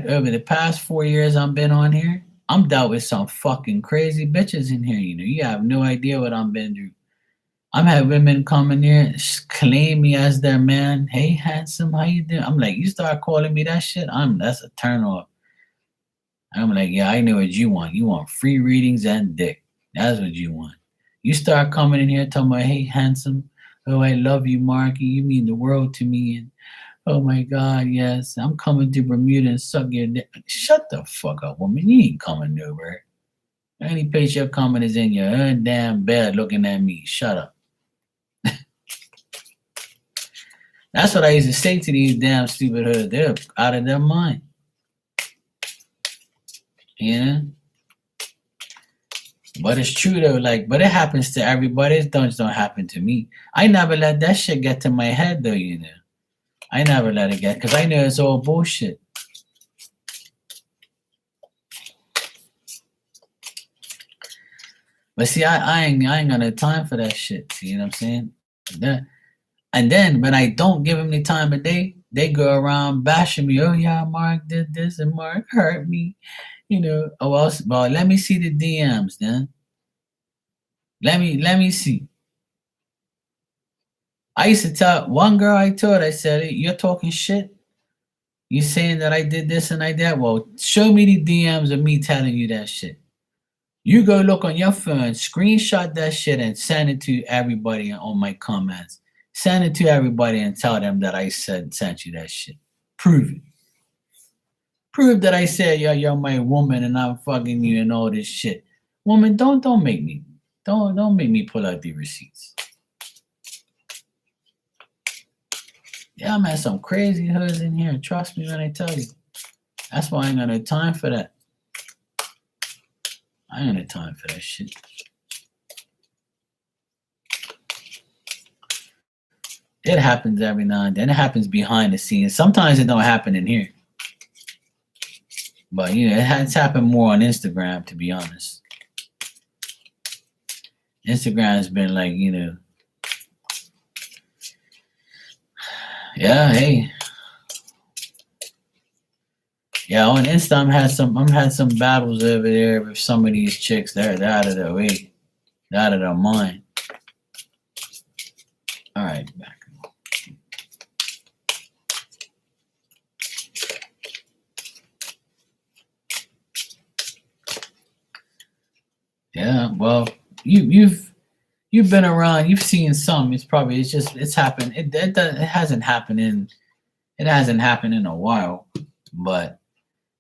over the past 4 years I've been on here, I'm dealt with some fucking crazy bitches in here, you have no idea what I'm been through. I'm had women come in there and claim me as their man. Hey, handsome, how you doing? I'm like, you start calling me that shit. That's a turn off. I'm like, yeah, I know what you want. You want free readings and dick. That's what you want. You start coming in here talking about, hey, handsome. Oh, I love you, Marky. You mean the world to me. And oh my God, yes, I'm coming to Bermuda and suck your dick. Shut the fuck up, woman. You ain't coming nowhere. The only place you're coming is in your own damn bed looking at me. Shut up. That's what I used to say to these damn stupid hoods. They're out of their mind. You know? But it's true though, like, but it happens to everybody. It don't happen to me. I never let that shit get to my head though, you know. I never let it get, because I know it's all bullshit. But see, I ain't got no time for that shit. See what I'm saying? And then when I don't give them the time of day, they go around bashing me. Oh yeah, Mark did this and Mark hurt me. You know. Oh well, let me see the DMs then. Let me see. I used to tell one girl I told, I said, hey, you're talking shit. You saying that I did this and I that? Well, show me the DMs of me telling you that shit. You go look on your phone, screenshot that shit, and send it to everybody on my comments. Send it to everybody and tell them that I sent you that shit. Prove it. Prove that I said you're my woman and I'm fucking you and all this shit. Woman, don't make me don't make me pull out the receipts. Yeah, man, some crazy hoods in here. Trust me when I tell you. That's why I ain't got no time for that. I ain't got no time for that shit. It happens every now and then. It happens behind the scenes. Sometimes it don't happen in here. But you know, it's happened more on Instagram, to be honest. Instagram has been like, you know, yeah, hey. Yeah, on Insta I'm had some battles over there with some of these chicks. They're out of their way. They're out of their mind. Alright, back. Yeah, well, you've been around, you've seen some. It's happened. It hasn't happened in a while. But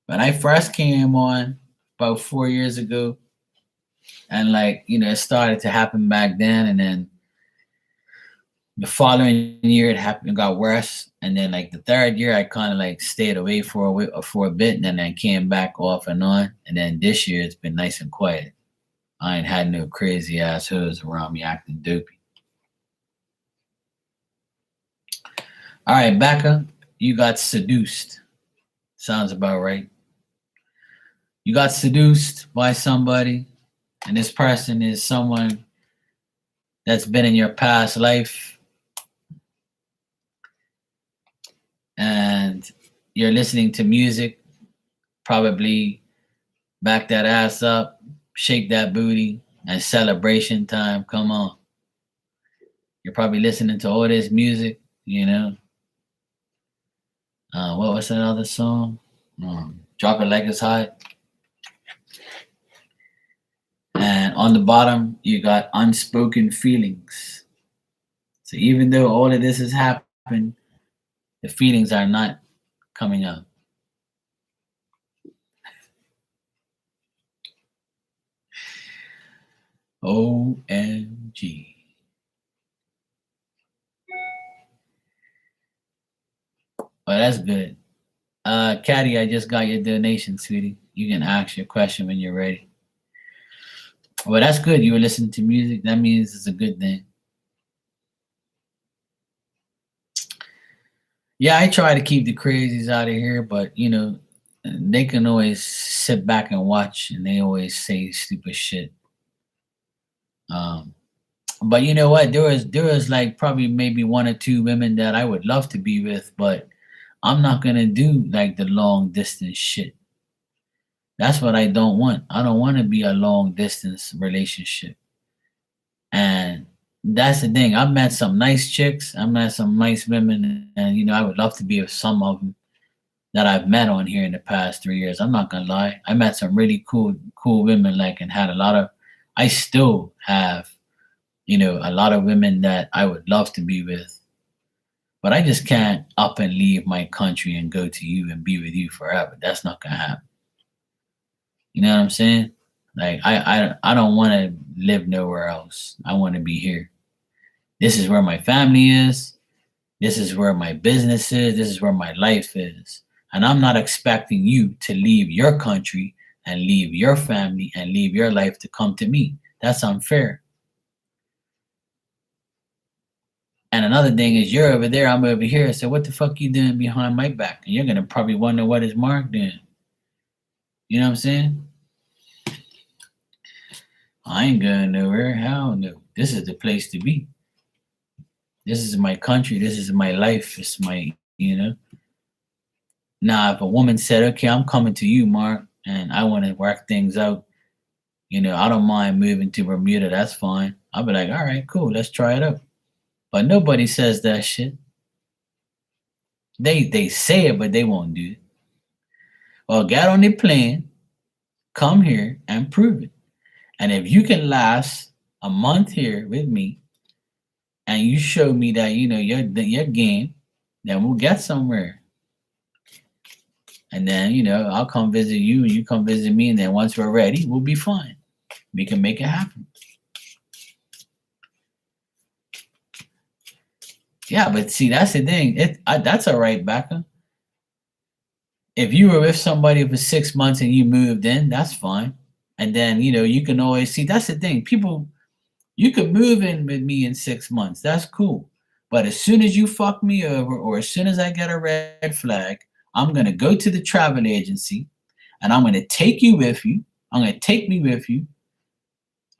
when I first came on about 4 years ago, and like, you know, it started to happen back then, and then the following year it happened, it got worse, and then like the third year I kind of like stayed away for a bit, and then I came back off and on, and then this year it's been nice and quiet. I ain't had no crazy ass hoods around me acting dopey. All right, Becca, you got seduced. Sounds about right. You got seduced by somebody, and this person is someone that's been in your past life, and you're listening to music, probably back that ass up, shake that booty, and celebration time. Come on. You're probably listening to all this music, you know. What was that other song? Drop It Like It's Hot. And on the bottom, you got unspoken feelings. So even though all of this has happened, the feelings are not coming up. OMG. Well, that's good. Caddy, I just got your donation, sweetie. You can ask your question when you're ready. Well, that's good. You were listening to music. That means it's a good thing. Yeah, I try to keep the crazies out of here, but you know, they can always sit back and watch, and they always say stupid shit. Um, but you know what? There was like probably maybe one or two women that I would love to be with, but I'm not gonna do like the long distance shit. That's what I don't want. I don't want to be a long distance relationship. And That's the thing. I met some nice chicks. I met some nice women, and I would love to be with some of them that I've met on here in the past 3 years. I'm not gonna lie. I met some really cool women, like, and had a lot of. I still have, a lot of women that I would love to be with, but I just can't up and leave my country and go to you and be with you forever. That's not gonna happen. You know what I'm saying? Like, I don't want to live nowhere else. I want to be here. This is where my family is. This is where my business is. This is where my life is. And I'm not expecting you to leave your country and leave your family and leave your life to come to me. That's unfair. And another thing is, you're over there, I'm over here. So what the fuck you doing behind my back? And you're gonna probably wonder what is Mark doing. You know what I'm saying? I ain't going nowhere. Hell no. This is the place to be. This is my country. This is my life. It's my. Now, if a woman said, okay, I'm coming to you, Mark, and I want to work things out, I don't mind moving to Bermuda. That's fine. I'll be like, all right, cool. Let's try it out. But nobody says that shit. They say it, but they won't do it. Well, get on the plane, come here, and prove it. And if you can last a month here with me, and you show me that your game, then we'll get somewhere. And then I'll come visit you, and you come visit me, and then once we're ready, we'll be fine. We can make it happen. Yeah, but see, that's the thing. That's all right, Becca. If you were with somebody for 6 months and you moved in, that's fine. And then you can always see. That's the thing. People, you could move in with me in 6 months. That's cool. But as soon as you fuck me over, or as soon as I get a red flag, I'm gonna go to the travel agency, and I'm gonna take you with you. I'm gonna take me with you.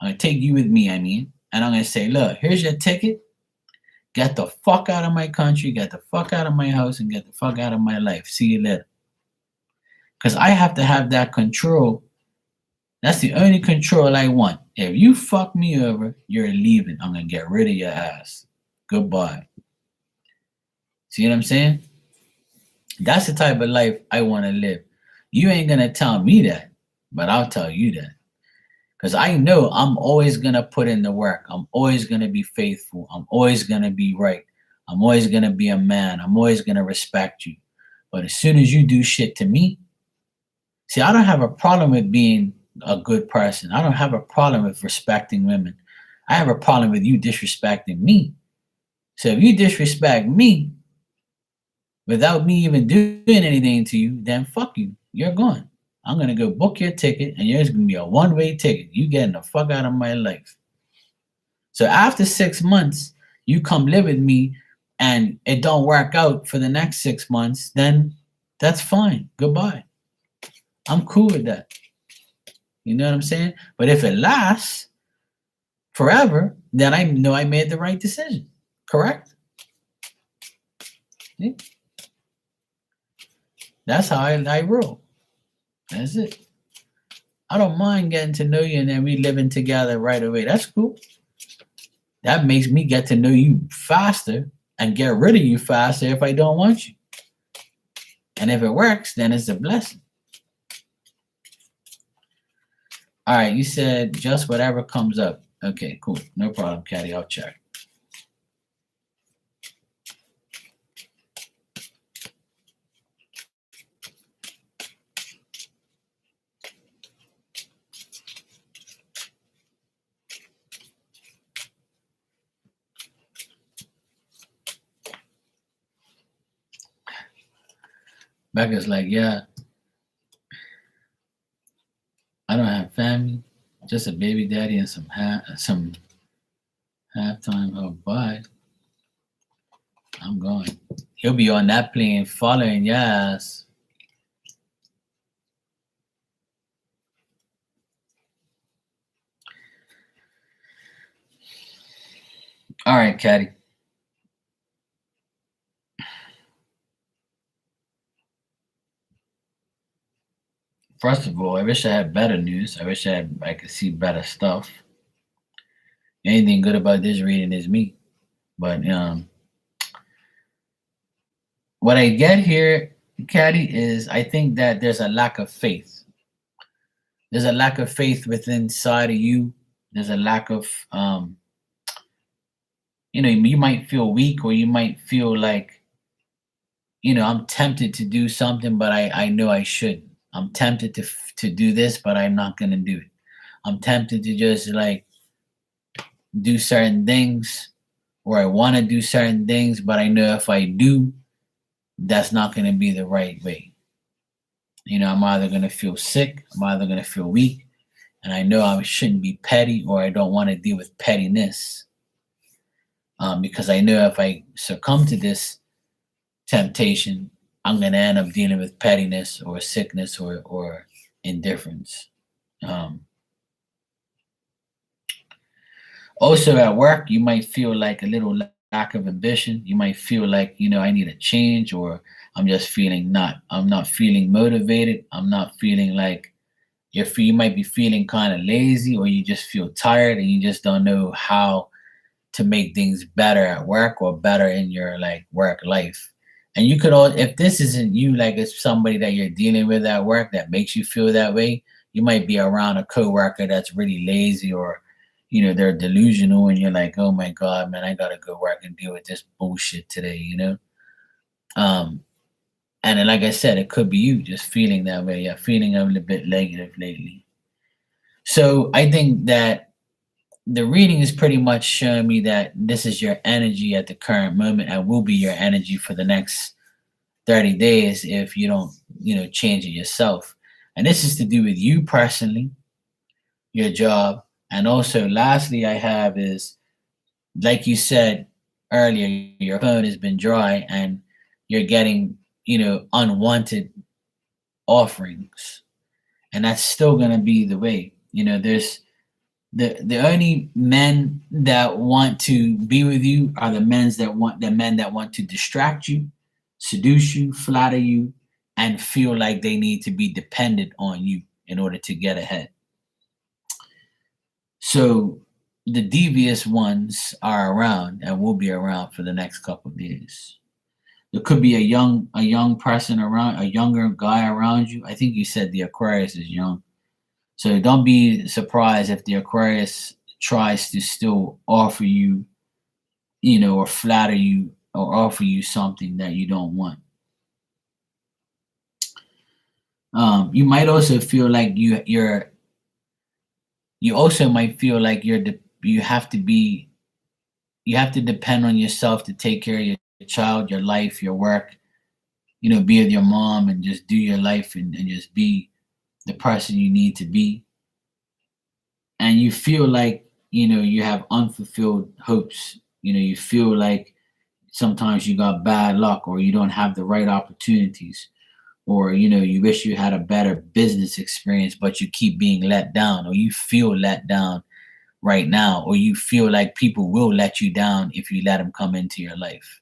I'm gonna take you with me. I mean, and I'm gonna say, look, here's your ticket. Get the fuck out of my country. Get the fuck out of my house, and get the fuck out of my life. See you later. Because I have to have that control. That's the only control I want. If you fuck me over, you're leaving. I'm going to get rid of your ass. Goodbye. See what I'm saying? That's the type of life I want to live. You ain't going to tell me that, but I'll tell you that. Because I know I'm always going to put in the work. I'm always going to be faithful. I'm always going to be right. I'm always going to be a man. I'm always going to respect you. But as soon as you do shit to me, see, I don't have a problem with being a good person. I don't have a problem with respecting women. I have a problem with you disrespecting me. So if you disrespect me without me even doing anything to you, then fuck you. You're gone. I'm going to go book your ticket, and yours going to be a one-way ticket. You getting the fuck out of my life. So after 6 months, you come live with me and it don't work out for the next 6 months, then that's fine. Goodbye. I'm cool with that. You know what I'm saying? But if it lasts forever, then I know I made the right decision. Correct? Yeah. That's how I roll. That's it. I don't mind getting to know you and then we living together right away. That's cool. That makes me get to know you faster and get rid of you faster if I don't want you. And if it works, then it's a blessing. All right, you said just whatever comes up. Okay, cool. No problem, Caddy. I'll check. Becca's like, yeah, I don't have family, just a baby daddy and some halftime. Oh, bye. I'm going. He'll be on that plane following your ass. All right, Caddy. First of all, I wish I had better news. I wish I could see better stuff. Anything good about this reading is me. But what I get here, Caddy, is I think that there's a lack of faith. There's a lack of faith within inside of you. There's a lack of you might feel weak, or you might feel like, I'm tempted to do something, but I know I shouldn't. I'm tempted to do this, but I'm not gonna do it. I'm tempted to just like do certain things, or I want to do certain things, but I know if I do, that's not gonna be the right way. I'm either gonna feel sick, I'm either gonna feel weak, and I know I shouldn't be petty, or I don't want to deal with pettiness, because I know if I succumb to this temptation, I'm going to end up dealing with pettiness or sickness or indifference. Um, Also, at work, you might feel like a little lack of ambition. You might feel like, I need a change, or I'm not feeling motivated. I'm not feeling like you might be feeling kind of lazy, or you just feel tired and you just don't know how to make things better at work or better in your like work life. And you could all, if this isn't you, like it's somebody that you're dealing with at work that makes you feel that way, you might be around a coworker that's really lazy, or they're delusional, and you're like, oh my god, man, I gotta go work and deal with this bullshit today. Um, and then, like I said, it could be you just feeling that way. Yeah, feeling a little bit negative lately. So I think that the reading is pretty much showing me that this is your energy at the current moment, and will be your energy for the next 30 days if you don't, change it yourself. And this is to do with you personally, your job. And also, lastly, I have is, like you said earlier, your phone has been dry and you're getting, unwanted offerings. And that's still going to be the way. There's the only men that want to be with you are the men that want to distract you, seduce you, flatter you, and feel like they need to be dependent on you in order to get ahead. So the devious ones are around and will be around for the next couple of years. There could be a young person around, a younger guy around you. I think you said the Aquarius is young. So don't be surprised if the Aquarius tries to still offer you, or flatter you, or offer you something that you don't want. You might also feel like you also might feel like you have to depend on yourself to take care of your child, your life, your work. Be with your mom and just do your life, and just be the person you need to be. And you feel like you have unfulfilled hopes. You feel like sometimes you got bad luck, or you don't have the right opportunities, or you wish you had a better business experience, but you keep being let down, or you feel let down right now, or you feel like people will let you down if you let them come into your life.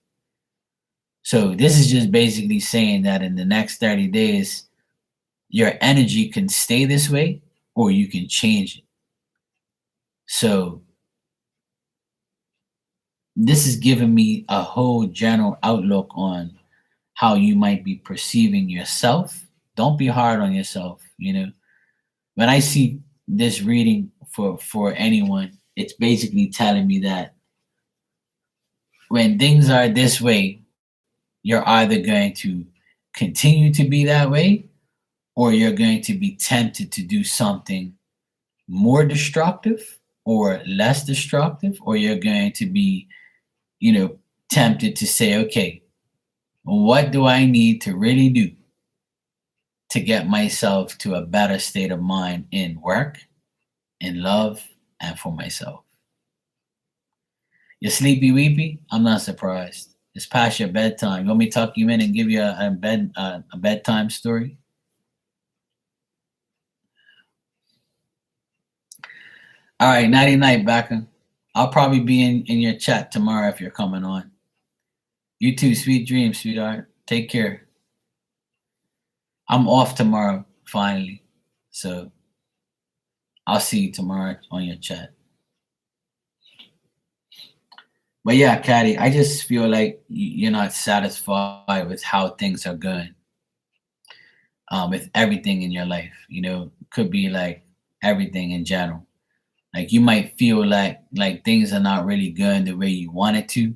So this is just basically saying that in the next 30 days, your energy can stay this way, or you can change it. So this is giving me a whole general outlook on how you might be perceiving yourself. Don't be hard on yourself. When I see this reading for anyone, it's basically telling me that when things are this way, you're either going to continue to be that way, or you're going to be tempted to do something more destructive or less destructive, or you're going to be, you know, tempted to say, okay, what do I need to really do to get myself to a better state of mind in work, in love, and for myself? You're sleepy weepy? I'm not surprised. It's past your bedtime. You want me to tuck you in and give you a bedtime story? All right, nighty night, Becca. I'll probably be in your chat tomorrow if you're coming on. You too. Sweet dreams, sweetheart. Take care. I'm off tomorrow, finally. So I'll see you tomorrow on your chat. But yeah, Caddy, I just feel like you're not satisfied with how things are going, with everything in your life. Could be like everything in general. Like you might feel like things are not really going the way you want it to.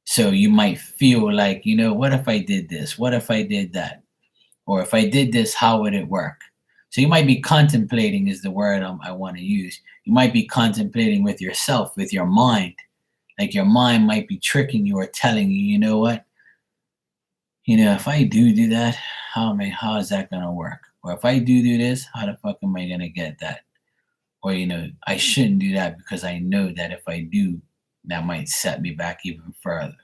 So you might feel like, what if I did this? What if I did that? Or if I did this, how would it work? So you might be contemplating is the word I want to use. You might be contemplating with yourself, with your mind. Like your mind might be tricking you or telling you, you know what? If I do that, how is that gonna work? Or if I do this, how the fuck am I gonna get that? Or I shouldn't do that because I know that if I do, that might set me back even further.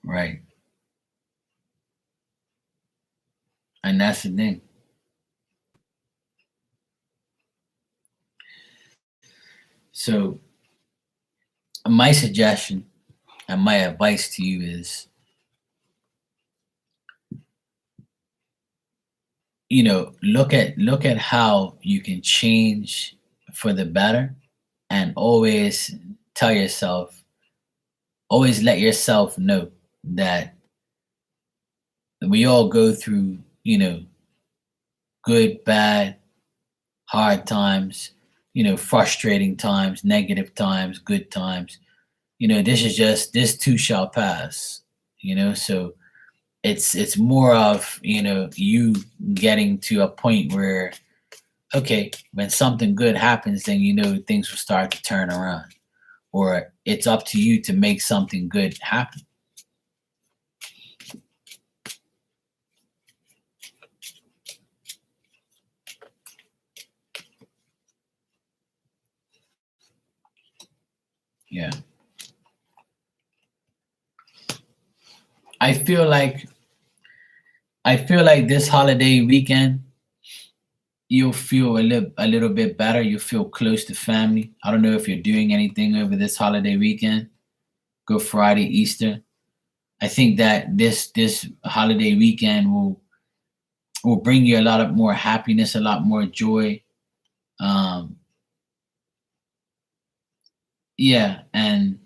Right. And that's the thing. So my suggestion and my advice to you is, look at how you can change for the better, and tell yourself, always let yourself know that we all go through, good, bad, hard times, frustrating times, negative times, good times. This too shall pass. So it's more of, you getting to a point where, okay, when something good happens, then things will start to turn around, or it's up to you to make something good happen. Yeah. I feel like this holiday weekend, you'll feel a little bit better. You'll feel close to family. I don't know if you're doing anything over this holiday weekend, Good Friday, Easter. I think that this holiday weekend will bring you a lot of more happiness, a lot more joy. Um, yeah, and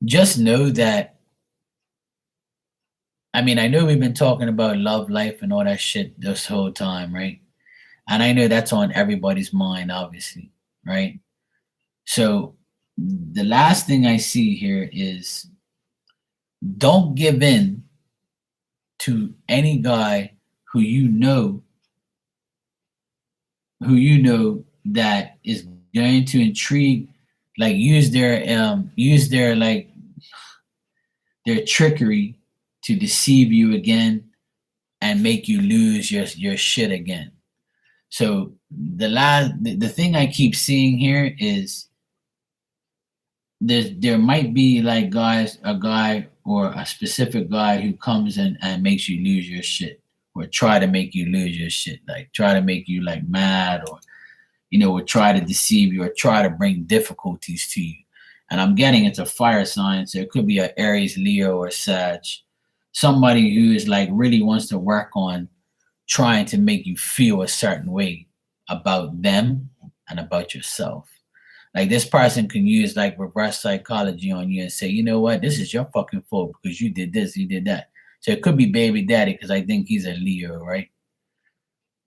just know that. I mean, I know we've been talking about love life and all that shit this whole time, right? And I know that's on everybody's mind, obviously, right? So the last thing I see here is, don't give in to any guy who that is going to intrigue, like use their like their trickery to deceive you again and make you lose your shit again. So the thing I keep seeing here is, there might be like a guy or a specific guy who comes in and makes you lose your shit, or try to make you lose your shit, like try to make you like mad, or or try to deceive you, or try to bring difficulties to you. And I'm getting it's a fire sign, so it could be a Aries, Leo, or Sag. Somebody who is like really wants to work on trying to make you feel a certain way about them and about yourself. Like this person can use like reverse psychology on you and say, you know what, this is your fucking fault because you did this, you did that. So it could be baby daddy because I think he's a Leo, right?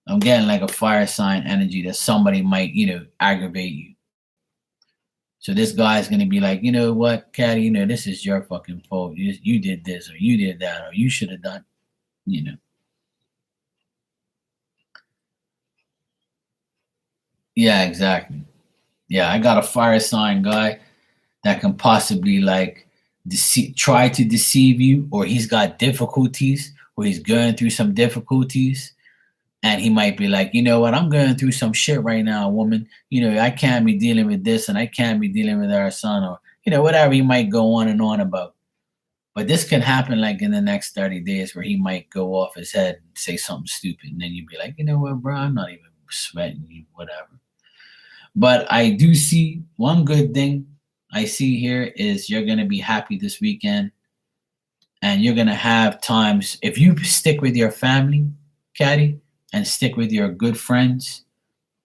I'm getting like a fire sign energy that somebody might, aggravate you. So this guy's gonna be like, you know what, Caddy, this is your fucking fault. You did this, or you did that, or you should have done, you know. Yeah, exactly. Yeah, I got a fire sign guy that can possibly like try to deceive you, or he's got difficulties, or he's going through some difficulties, and he might be like, you know what, I'm going through some shit right now, woman. I can't be dealing with this, and I can't be dealing with our son, or whatever he might go on and on about. But this can happen like in the next 30 days, where he might go off his head and say something stupid, and then you'd be like, you know what, bro, I'm not even sweating you, whatever. But I do see one good thing I see here is, you're going to be happy this weekend, and you're going to have times, if you stick with your family, caddy, and stick with your good friends,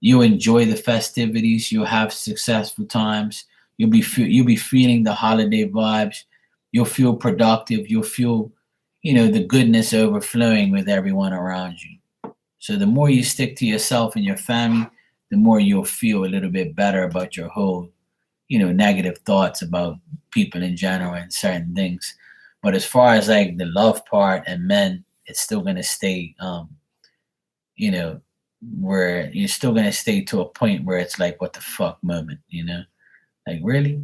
you'll enjoy the festivities. You'll have successful times. You'll be feeling the holiday vibes. You'll feel productive. You'll feel, the goodness overflowing with everyone around you. So the more you stick to yourself and your family, the more you'll feel a little bit better about your whole, negative thoughts about people in general and certain things. But as far as like the love part and men, it's still gonna stay, you know, where you're still gonna stay to a point where it's like, what the fuck moment. Like really?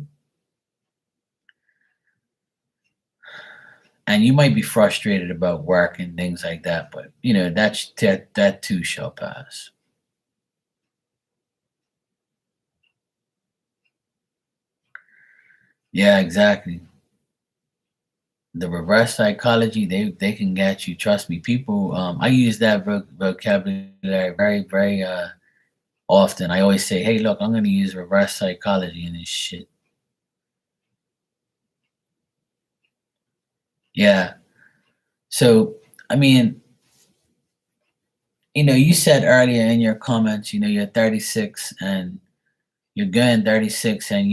And you might be frustrated about work and things like that, but that too shall pass. Yeah, exactly. The reverse psychology, they can get you. Trust me, people. I use that vocabulary very very often. I always say, hey, look, I'm going to use reverse psychology in this shit. Yeah. So I mean, you said earlier in your comments, you're 36 and you're going 36, and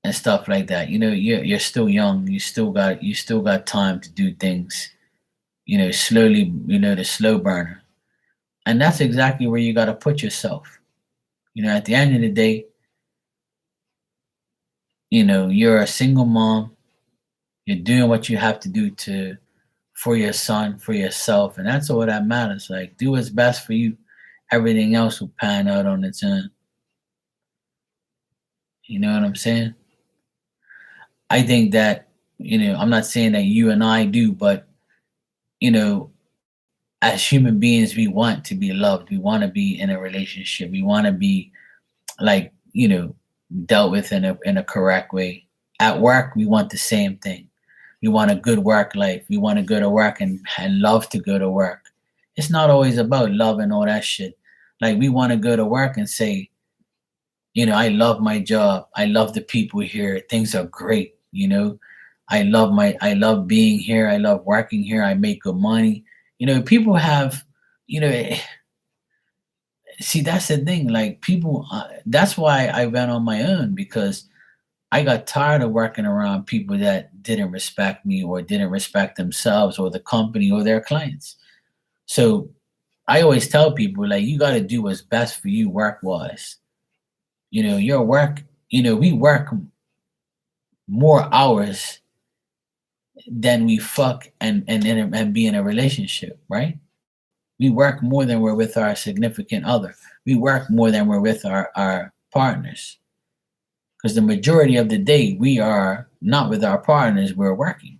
and stuff like that. You're still young. You still got time to do things. Slowly. The slow burner. And that's exactly where you got to put yourself. At the end of the day, you're a single mom. You're doing what you have to do to for your son, for yourself, and that's all that matters. Like, do what's best for you. Everything else will pan out on its own. You know what I'm saying? I think that, I'm not saying that you and I do, but you know, as human beings, we want to be loved. We want to be in a relationship. We want to be like, dealt with in a correct way. At work, we want the same thing. We want a good work life. We want to go to work and love to go to work. It's not always about love and all that shit. Like, we want to go to work and say, I love my job. I love the people here. Things are great. I love being here. I love working here. I make good money. People have, you know, see, that's the thing. Like, people, that's why I went on my own, because I got tired of working around people that didn't respect me or didn't respect themselves or the company or their clients. So I always tell people, like, you got to do what's best for you work wise. Your work, we work more hours than we fuck and be in a relationship, right? We work more than we're with our significant other. We work more than we're with our partners. Because the majority of the day we are not with our partners, we're working,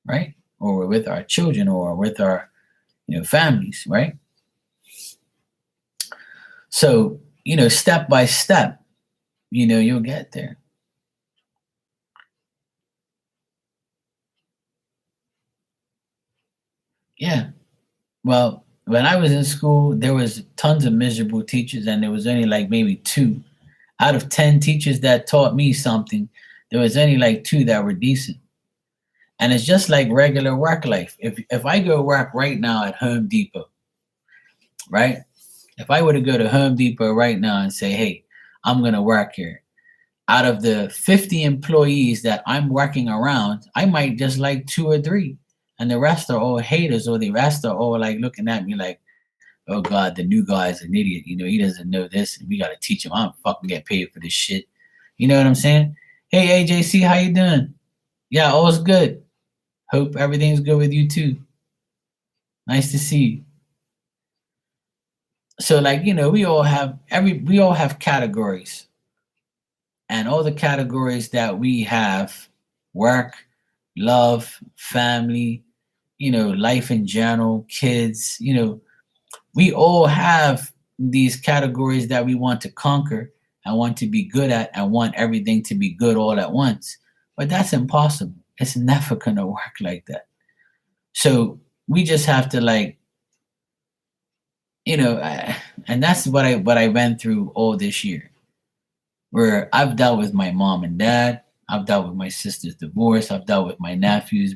right? Or we're with our children or with our families, right? So, step by step, you'll get there. Yeah. Well, when I was in school, there was tons of miserable teachers, and there was only like maybe two out of 10 teachers that taught me something. There was only like two that were decent. And it's just like regular work life. If I go work right now at Home Depot, right? If I were to go to Home Depot right now and say, hey, I'm gonna work here, out of the 50 employees that I'm working around, I might just like two or three. And the rest are all haters, or the rest are all like looking at me like, oh God, the new guy is an idiot. He doesn't know this, and we gotta teach him. I don't fucking get paid for this shit. You know what I'm saying? Hey AJC, how you doing? Yeah, all's good. Hope everything's good with you too. Nice to see you. So, like, we all have categories, and all the categories that we have: work, love, family, life in general, kids, we all have these categories that we want to conquer and want to be good at and want everything to be good all at once. But that's impossible. It's never going to work like that. So we just have to, like, and that's what I went through all this year, where I've dealt with my mom and dad, I've dealt with my sister's divorce, I've dealt with my nephews,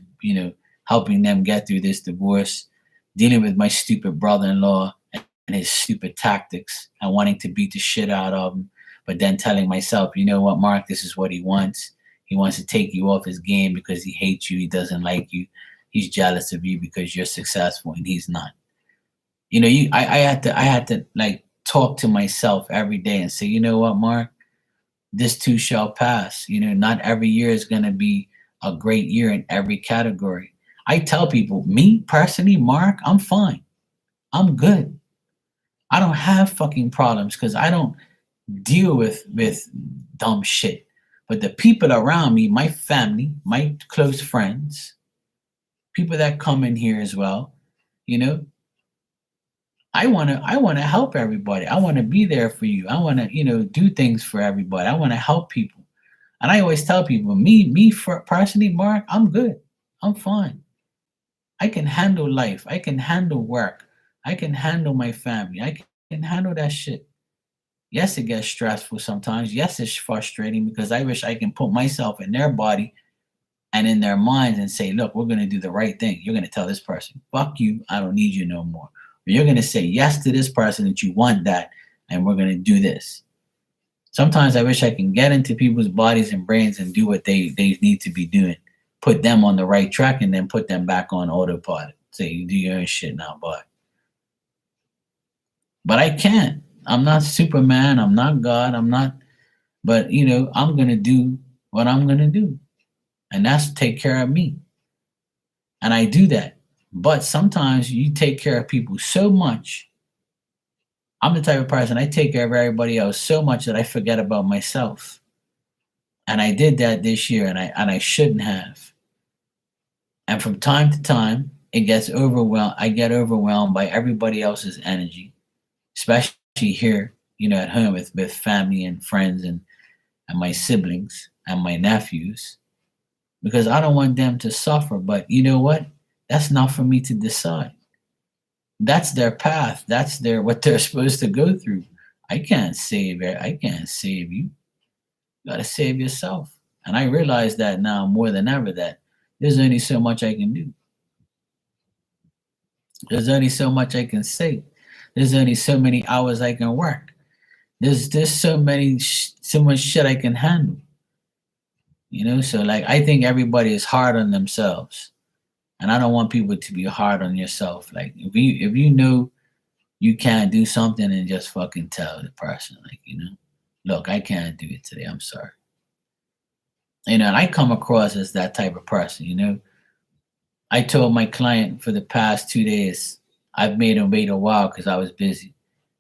helping them get through this divorce, dealing with my stupid brother-in-law and his stupid tactics and wanting to beat the shit out of him, but then telling myself, you know what, Mark, this is what he wants. He wants to take you off his game because he hates you. He doesn't like you. He's jealous of you because you're successful and he's not. I had to like talk to myself every day and say, you know what, Mark, this too shall pass. Not every year is going to be a great year in every category. I tell people, me personally, Mark, I'm fine. I'm good. I don't have fucking problems because I don't deal with dumb shit. But the people around me, my family, my close friends, people that come in here as well, you know, I wanna help everybody. I wanna be there for you. I wanna, do things for everybody. I wanna help people. And I always tell people, me for personally, Mark, I'm good. I'm fine. I can handle life. I can handle work. I can handle my family. I can handle that shit. Yes, it gets stressful sometimes. Yes, it's frustrating because I wish I can put myself in their body and in their minds and say, look, we're going to do the right thing. You're going to tell this person, fuck you. I don't need you no more. Or you're going to say yes to this person that you want that, and we're going to do this. Sometimes I wish I can get into people's bodies and brains and do what they need to be doing, put them on the right track, and then put them back on autopilot. Say, you do your own shit now, bye. But I can't. I'm not Superman. I'm not God. I'm not. But, I'm going to do what I'm going to do. And that's take care of me. And I do that. But sometimes you take care of people so much. I'm the type of person, I take care of everybody else so much that I forget about myself. And I did that this year, and I shouldn't have. And from time to time, it gets overwhelmed. I get overwhelmed by everybody else's energy, especially here, at home with family and friends and my siblings and my nephews, because I don't want them to suffer. But you know what? That's not for me to decide. That's their path. That's what they're supposed to go through. I can't save it. I can't save you. You gotta save yourself. And I realize that now more than ever that there's only so much I can do. There's only so much I can say. There's only so many hours I can work. There's so much shit I can handle. So like I think everybody is hard on themselves. And I don't want people to be hard on yourself. Like if you know you can't do something, and just fucking tell the person, like, look, I can't do it today. I'm sorry. And I come across as that type of person. I told my client for the past 2 days, I've made him wait a while because I was busy.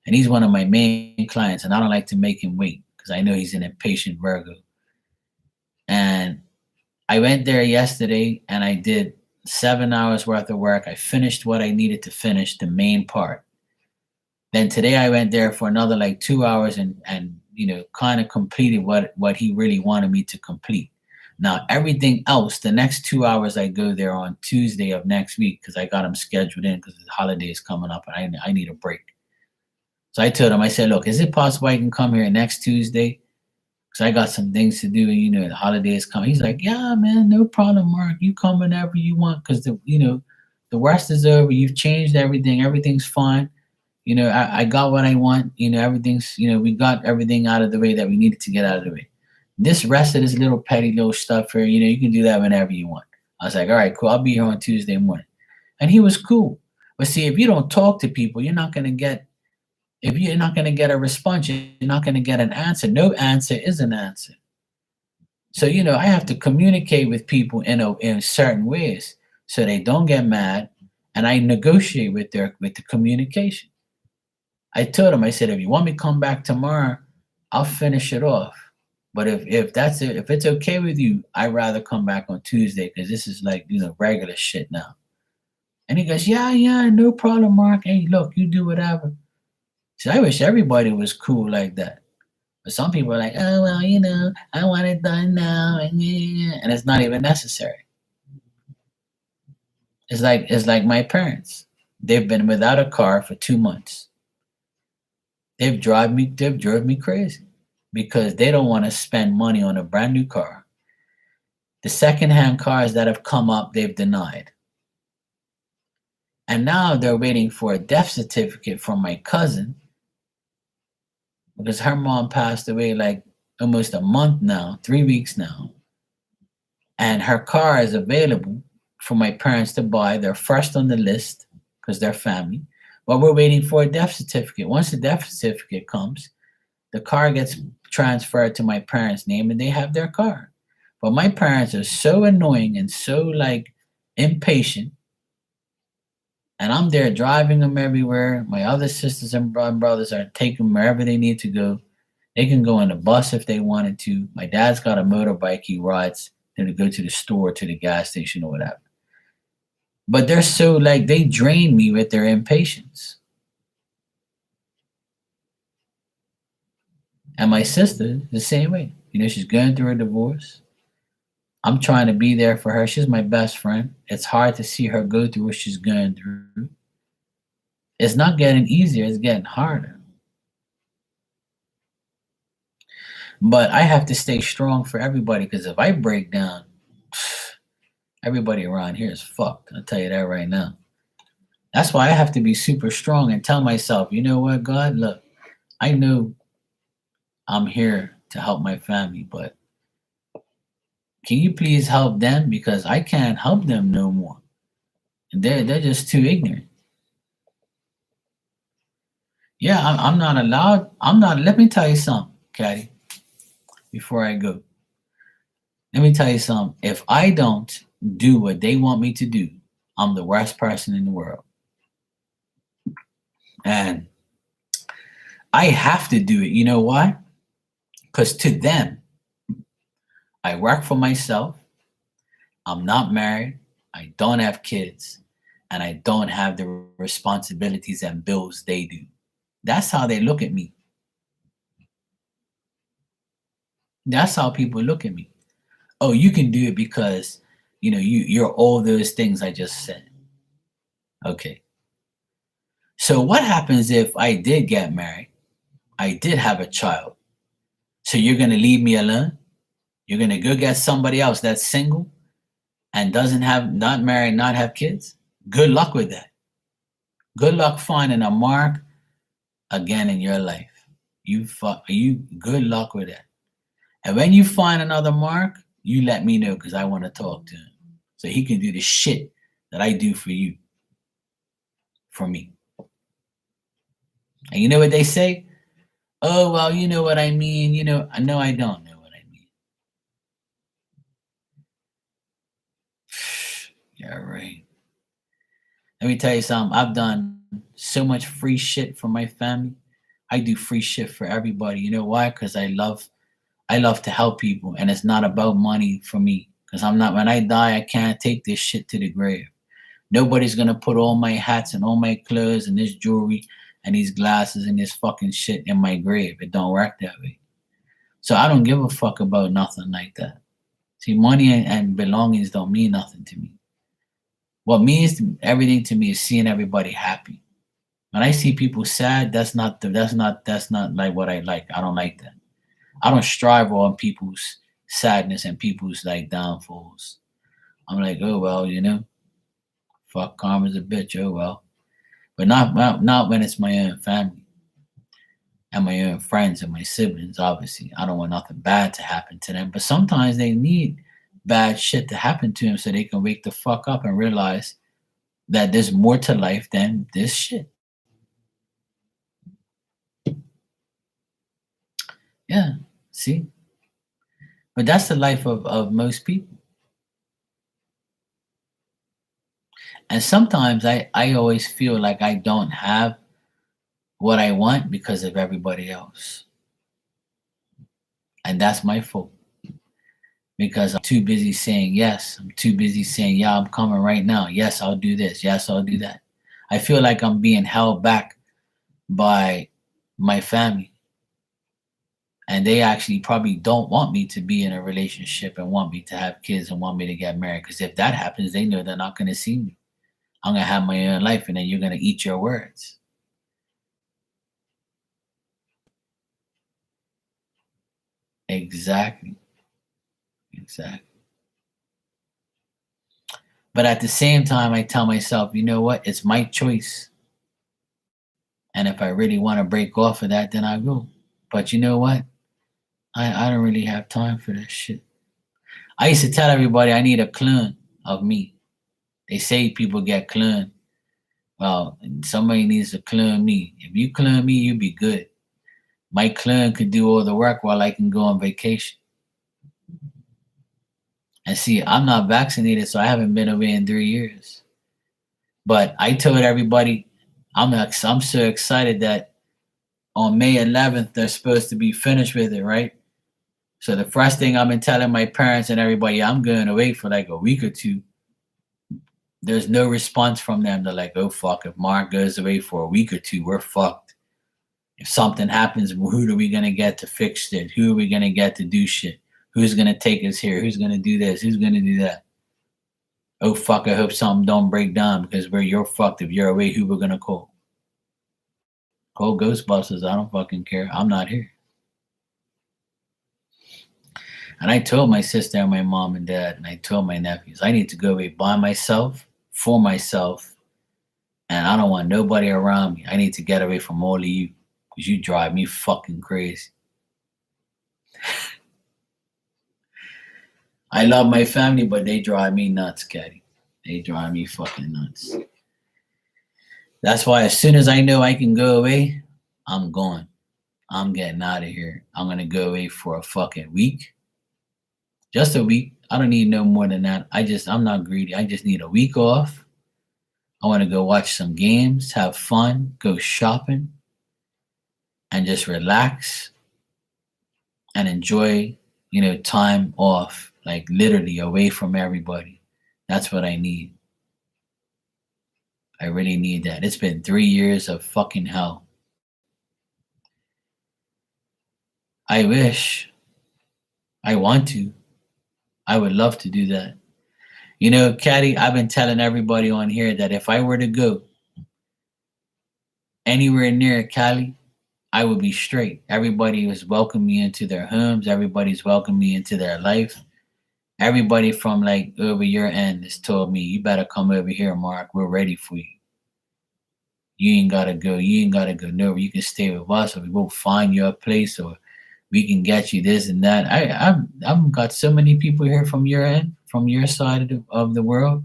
And he's one of my main clients, and I don't like to make him wait because I know he's an impatient Virgo. And I went there yesterday and I did 7 hours worth of work. I finished what I needed to finish, the main part. Then today I went there for another like 2 hours and kind of completed what he really wanted me to complete. Now everything else, the next 2 hours I go there on Tuesday of next week because I got him scheduled in because the holiday is coming up and I need a break. So I told him, I said, look, is it possible I can come here next Tuesday? Because I got some things to do, and the holiday is coming. He's like, yeah, man, no problem, Mark. You come whenever you want because the worst is over. You've changed everything. Everything's fine. I got what I want. Everything's, we got everything out of the way that we needed to get out of the way. This rest of this little petty little stuff here, you can do that whenever you want. I was like, all right, cool. I'll be here on Tuesday morning. And he was cool. But see, if you don't talk to people, you're not going to get a response, you're not going to get an answer. No answer is an answer. So, I have to communicate with people in certain ways so they don't get mad, and I negotiate with the communication. I told him, I said, if you want me to come back tomorrow, I'll finish it off. But if it's okay with you, I'd rather come back on Tuesday because this is like, regular shit now. And he goes, yeah, no problem, Mark. Hey, look, you do whatever. See, I wish everybody was cool like that. But some people are like, oh, well, I want it done now. And it's not even necessary. It's like my parents. They've been without a car for 2 months. They've drove me crazy because they don't want to spend money on a brand new car. The secondhand cars that have come up, they've denied. And now they're waiting for a death certificate from my cousin because her mom passed away like almost a month now, 3 weeks now. And her car is available for my parents to buy. They're first on the list because they're family. But we're waiting for a death certificate. Once the death certificate comes, the car gets transferred to my parents' name and they have their car. But my parents are so annoying and so like impatient. And I'm there driving them everywhere. My other sisters and brothers are taking them wherever they need to go. They can go on the bus if they wanted to. My dad's got a motorbike he rides to go to the store, to the gas station, or whatever. But they're so like they drain me with their impatience. And my sister, the same way. She's going through a divorce. I'm trying to be there for her. She's my best friend. It's hard to see her go through what she's going through. It's not getting easier, it's getting harder. But I have to stay strong for everybody because if I break down, everybody around here is fucked. I'll tell you that right now. That's why I have to be super strong and tell myself, you know what, God, look, I know I'm here to help my family, but can you please help them? Because I can't help them no more. And they're just too ignorant. Yeah, I'm not allowed. I'm not. Let me tell you something, Caddy, before I go. Let me tell you something. If I don't do what they want me to do, I'm the worst person in the world. And I have to do it. You know why? Because to them, I work for myself. I'm not married. I don't have kids. And I don't have the responsibilities and bills they do. That's how they look at me. That's how people look at me. Oh, you can do it because you're all those things I just said. Okay. So what happens if I did get married? I did have a child. So you're gonna leave me alone? You're gonna go get somebody else that's single and doesn't have not married, not have kids? Good luck with that. Good luck finding a mark again in your life. You good luck with that. And when you find another mark, you let me know because I want to talk to him. So he can do the shit that I do for you, for me. And you know what they say? Oh, well, you know what I mean. I know I don't know what I mean. Yeah, right. Let me tell you something. I've done so much free shit for my family. I do free shit for everybody. You know why? Because I love to help people, and it's not about money for me. Because I'm not. When I die, I can't take this shit to the grave. Nobody's gonna put all my hats and all my clothes and this jewelry and these glasses and this fucking shit in my grave. It don't work that way. So I don't give a fuck about nothing like that. See, money and belongings don't mean nothing to me. What means everything to me is seeing everybody happy. When I see people sad, that's not like what I like. I don't like that. I don't strive on people's sadness and people's like downfalls. I'm like, oh well, fuck karma's a bitch. Oh well, but not when it's my own family and my own friends and my siblings. Obviously, I don't want nothing bad to happen to them. But sometimes they need bad shit to happen to them so they can wake the fuck up and realize that there's more to life than this shit. Yeah, see, but that's the life of most people. And sometimes I always feel like I don't have what I want because of everybody else. And that's my fault because I'm too busy saying yes. I'm too busy saying, yeah, I'm coming right now. Yes, I'll do this. Yes, I'll do that. I feel like I'm being held back by my family. And they actually probably don't want me to be in a relationship and want me to have kids and want me to get married. Because if that happens, they know they're not going to see me. I'm going to have my own life and then you're going to eat your words. Exactly. Exactly. But at the same time, I tell myself, you know what? It's my choice. And if I really want to break off of that, then I will. But you know what? I don't really have time for that shit. I used to tell everybody I need a clone of me. They say people get cloned. Well, somebody needs to clone me. If you clone me, you be good. My clone could do all the work while I can go on vacation. And see, I'm not vaccinated, so I haven't been away in 3 years. But I told everybody, I'm so excited that on May 11th they're supposed to be finished with it, right? So the first thing I've been telling my parents and everybody, yeah, I'm going away for like a week or two. There's no response from them. They're like, oh fuck, if Mark goes away for a week or two, we're fucked. If something happens, who are we gonna get to fix it? Who are we gonna get to do shit? Who's gonna take us here? Who's gonna do this? Who's gonna do that? Oh fuck, I hope something don't break down because you're fucked. If you're away, who we're gonna call? Call Ghostbusters. I don't fucking care. I'm not here. And I told my sister and my mom and dad, and I told my nephews, I need to go away by myself, for myself, and I don't want nobody around me. I need to get away from all of you because you drive me fucking crazy. I love my family, but they drive me nuts, Caddy. They drive me fucking nuts. That's why as soon as I know I can go away, I'm going. I'm getting out of here. I'm going to go away for a fucking week. Just a week. I don't need no more than that. I'm not greedy. I just need a week off. I want to go watch some games, have fun, go shopping, and just relax and enjoy, time off, like literally away from everybody. That's what I need. I really need that. It's been 3 years of fucking hell. I wish. I want to. I would love to do that. Caddy, I've been telling everybody on here that if I were to go anywhere near Cali, I would be straight. Everybody was welcoming me into their homes. Everybody's welcoming me into their life. Everybody from like over your end has told me, you better come over here, Mark. We're ready for you. You ain't gotta go. You ain't gotta go nowhere. You can stay with us, or we'll find you a place, or we can get you this and that. I've got so many people here from your end, from your side of the world.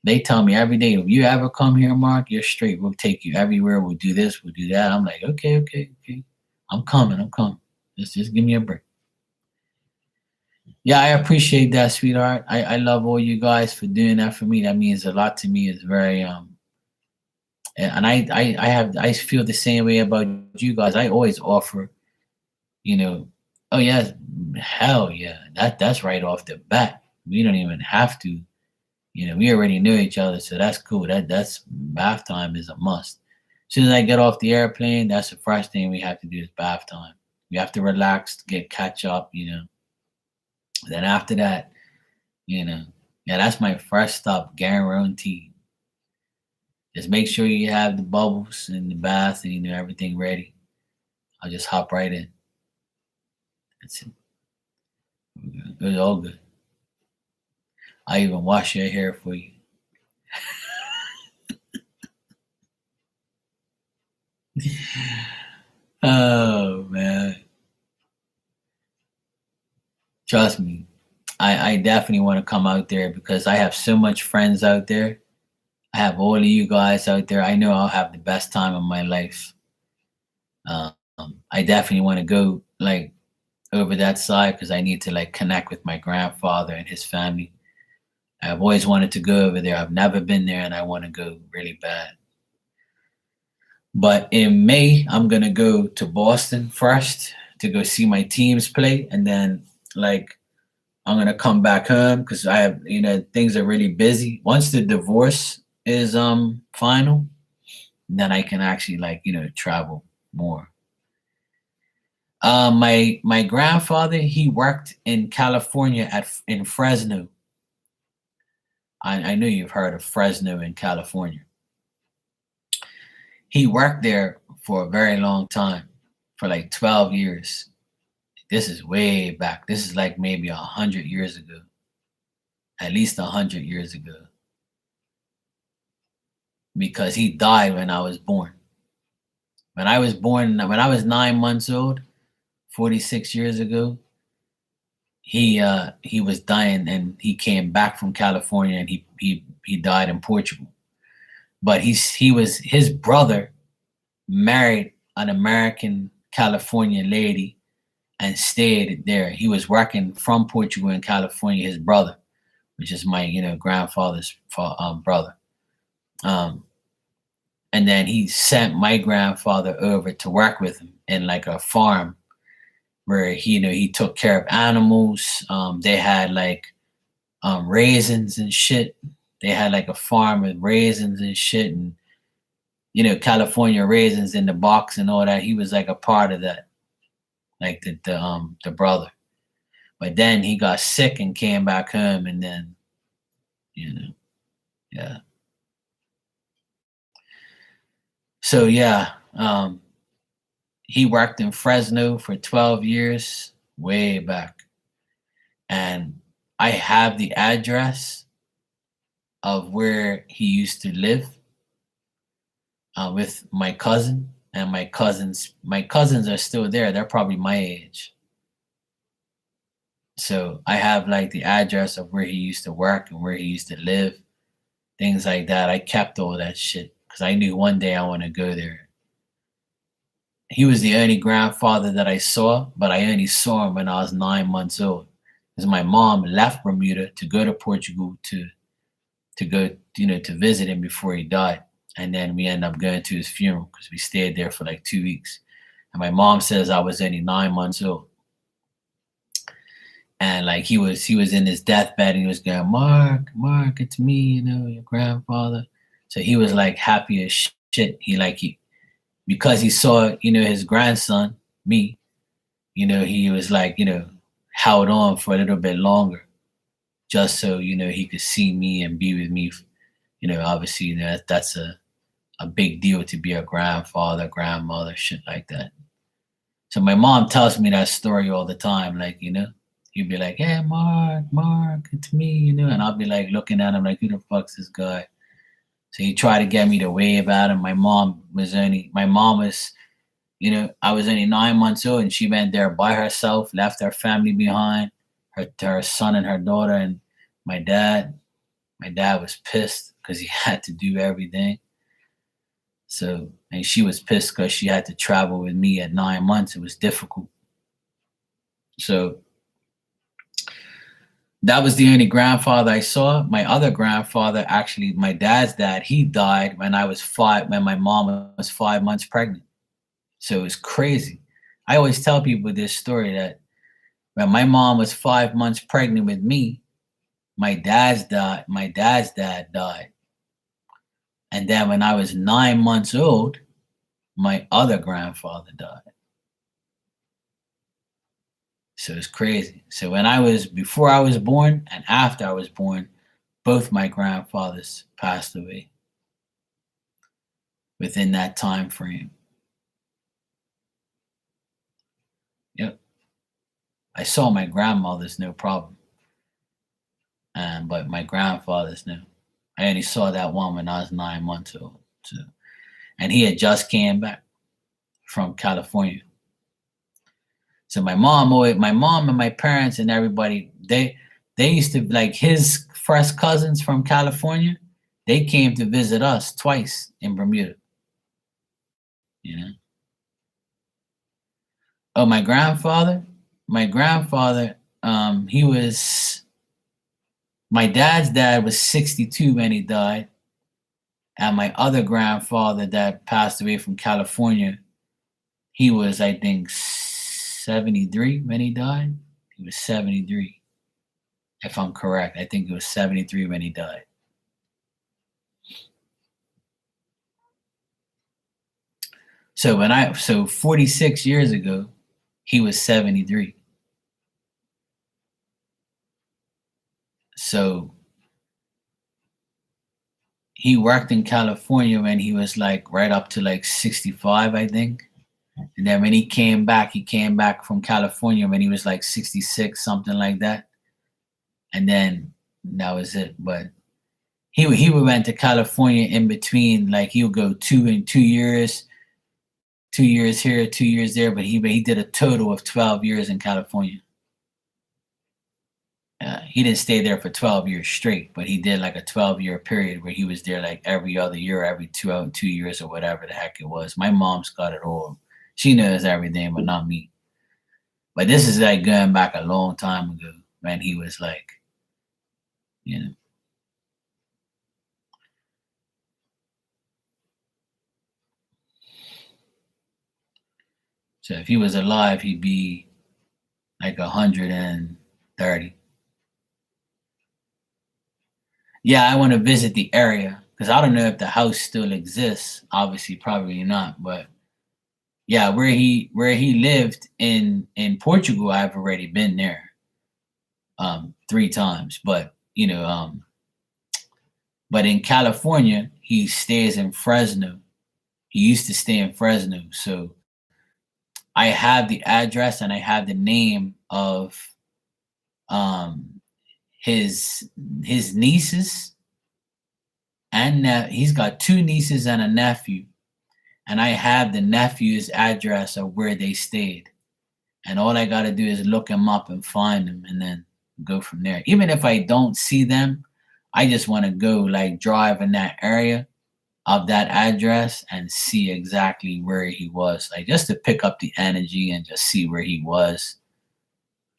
They tell me every day, if you ever come here, Mark, you're straight. We'll take you everywhere. We'll do this. We'll do that. I'm like, okay. I'm coming. Just give me a break. Yeah, I appreciate that, sweetheart. I love all you guys for doing that for me. That means a lot to me. It's very and I feel the same way about you guys. I always offer, oh yeah, hell yeah. That's right off the bat. We don't even have to. We already knew each other, so that's cool. That's bath time is a must. As soon as I get off the airplane, that's the first thing we have to do is bath time. We have to relax, catch up, Then after that, yeah, that's my first stop, guaranteed. Just make sure you have the bubbles in the bath and everything ready. I'll just hop right in. That's it. It's all good. I even wash your hair for you. Oh man. Trust me. I definitely want to come out there because I have so much friends out there. I have all of you guys out there. I know I'll have the best time of my life. Um, I definitely want to go like over that side because I need to like connect with my grandfather and his family. I've always wanted to go over there. I've never been there and I want to go really bad. But in May, I'm going to go to Boston first to go see my teams play. And then like I'm going to come back home because I have, things are really busy. Once the divorce is final, then I can actually like, travel more. My grandfather, he worked in California in Fresno. I know you've heard of Fresno in California. He worked there for a very long time, for like 12 years. This is way back. This is like maybe 100 years ago. at least 100 years ago, because he died when I was born. When I was born, when I was 9 months old, 46 years ago, he was dying, and he came back from California, and he died in Portugal. But his brother married an American Californian lady and stayed there. He was working from Portugal in California. His brother, which is my grandfather's brother, and then he sent my grandfather over to work with him in like a farm where he took care of animals. They had like raisins and shit. They had like a farm with raisins and shit, and California raisins in the box and all that. He was like a part of that, like the brother. But then he got sick and came back home, and then yeah. So yeah, he worked in Fresno for 12 years, way back, and I have the address of where he used to live with my cousin, and my cousins are still there. They're probably my age. So I have like the address of where he used to work and where he used to live, things like that. I kept all that shit because I knew one day I want to go there. He was the only grandfather that I saw, but I only saw him when I was 9 months old, because my mom left Bermuda to go to Portugal to go to visit him before he died. And then we ended up going to his funeral because we stayed there for like 2 weeks. And my mom says I was only 9 months old. And like he was in his deathbed, and he was going, Mark, it's me, your grandfather. So he was like happy as shit. Because he saw, his grandson, me, he was like, held on for a little bit longer, just so, he could see me and be with me. Obviously, that's a big deal to be a grandfather, grandmother, shit like that. So my mom tells me that story all the time, like, he'd be like, "Hey, Mark, it's me," and I'll be like looking at him like, "Who the fuck's this guy?" So he tried to get me to wave at him. My mom was, I was only 9 months old, and she went there by herself, left her family behind, her son and her daughter, and my dad. My dad was pissed because he had to do everything. So, and she was pissed because she had to travel with me at 9 months. It was difficult. So that was the only grandfather I saw. My other grandfather, actually, my dad's dad, he died when when my mom was 5 months pregnant. So it was crazy. I always tell people this story that when my mom was 5 months pregnant with me, my dad's dad died. And then when I was 9 months old, my other grandfather died. So it's crazy. So before I was born and after I was born, both my grandfathers passed away within that time frame. Yep. I saw my grandmother's, no problem. But my grandfather's, no. I only saw that one when I was 9 months old. So, and he had just came back from California. So my mom and my parents and everybody, they used to, like, his first cousins from California, they came to visit us twice in Bermuda. Oh, my grandfather, he was, my dad's dad was 62 when he died. And my other grandfather that passed away from California, he was, I think, 73 when he died. He was 73, if I'm correct. I think it was 73 when he died. So 46 years ago, he was 73. So he worked in California when he was like right up to like 65, I think. And then when he came back from California when he was like 66, something like that. And then That was it. But he would went to California in between. Like he would go 2 and 2 years, 2 years here, 2 years there. But he did a total of 12 years in California. He didn't stay there for 12 years straight, but he did like a 12-year period where he was there like every other year, every 2 years or whatever the heck it was. My mom's got it all. She knows everything, but not me. But this is like going back a long time ago when he was like, you know. So if he was alive, he'd be like 130. Yeah, I want to visit the area because I don't know if the house still exists. Obviously, probably not. But yeah, where he lived in Portugal, I've already been there 3 times. But in California, he stays in Fresno. He used to stay in Fresno, so I have the address and I have the name of um his his nieces and he's got 2 nieces and a nephew, and I have the nephew's address of where they stayed. And all I got to do is look them up and find them and then go from there. Even if I don't see them, I just want to go like drive in that area of that address and see exactly where he was, like just to pick up the energy and just see where he was.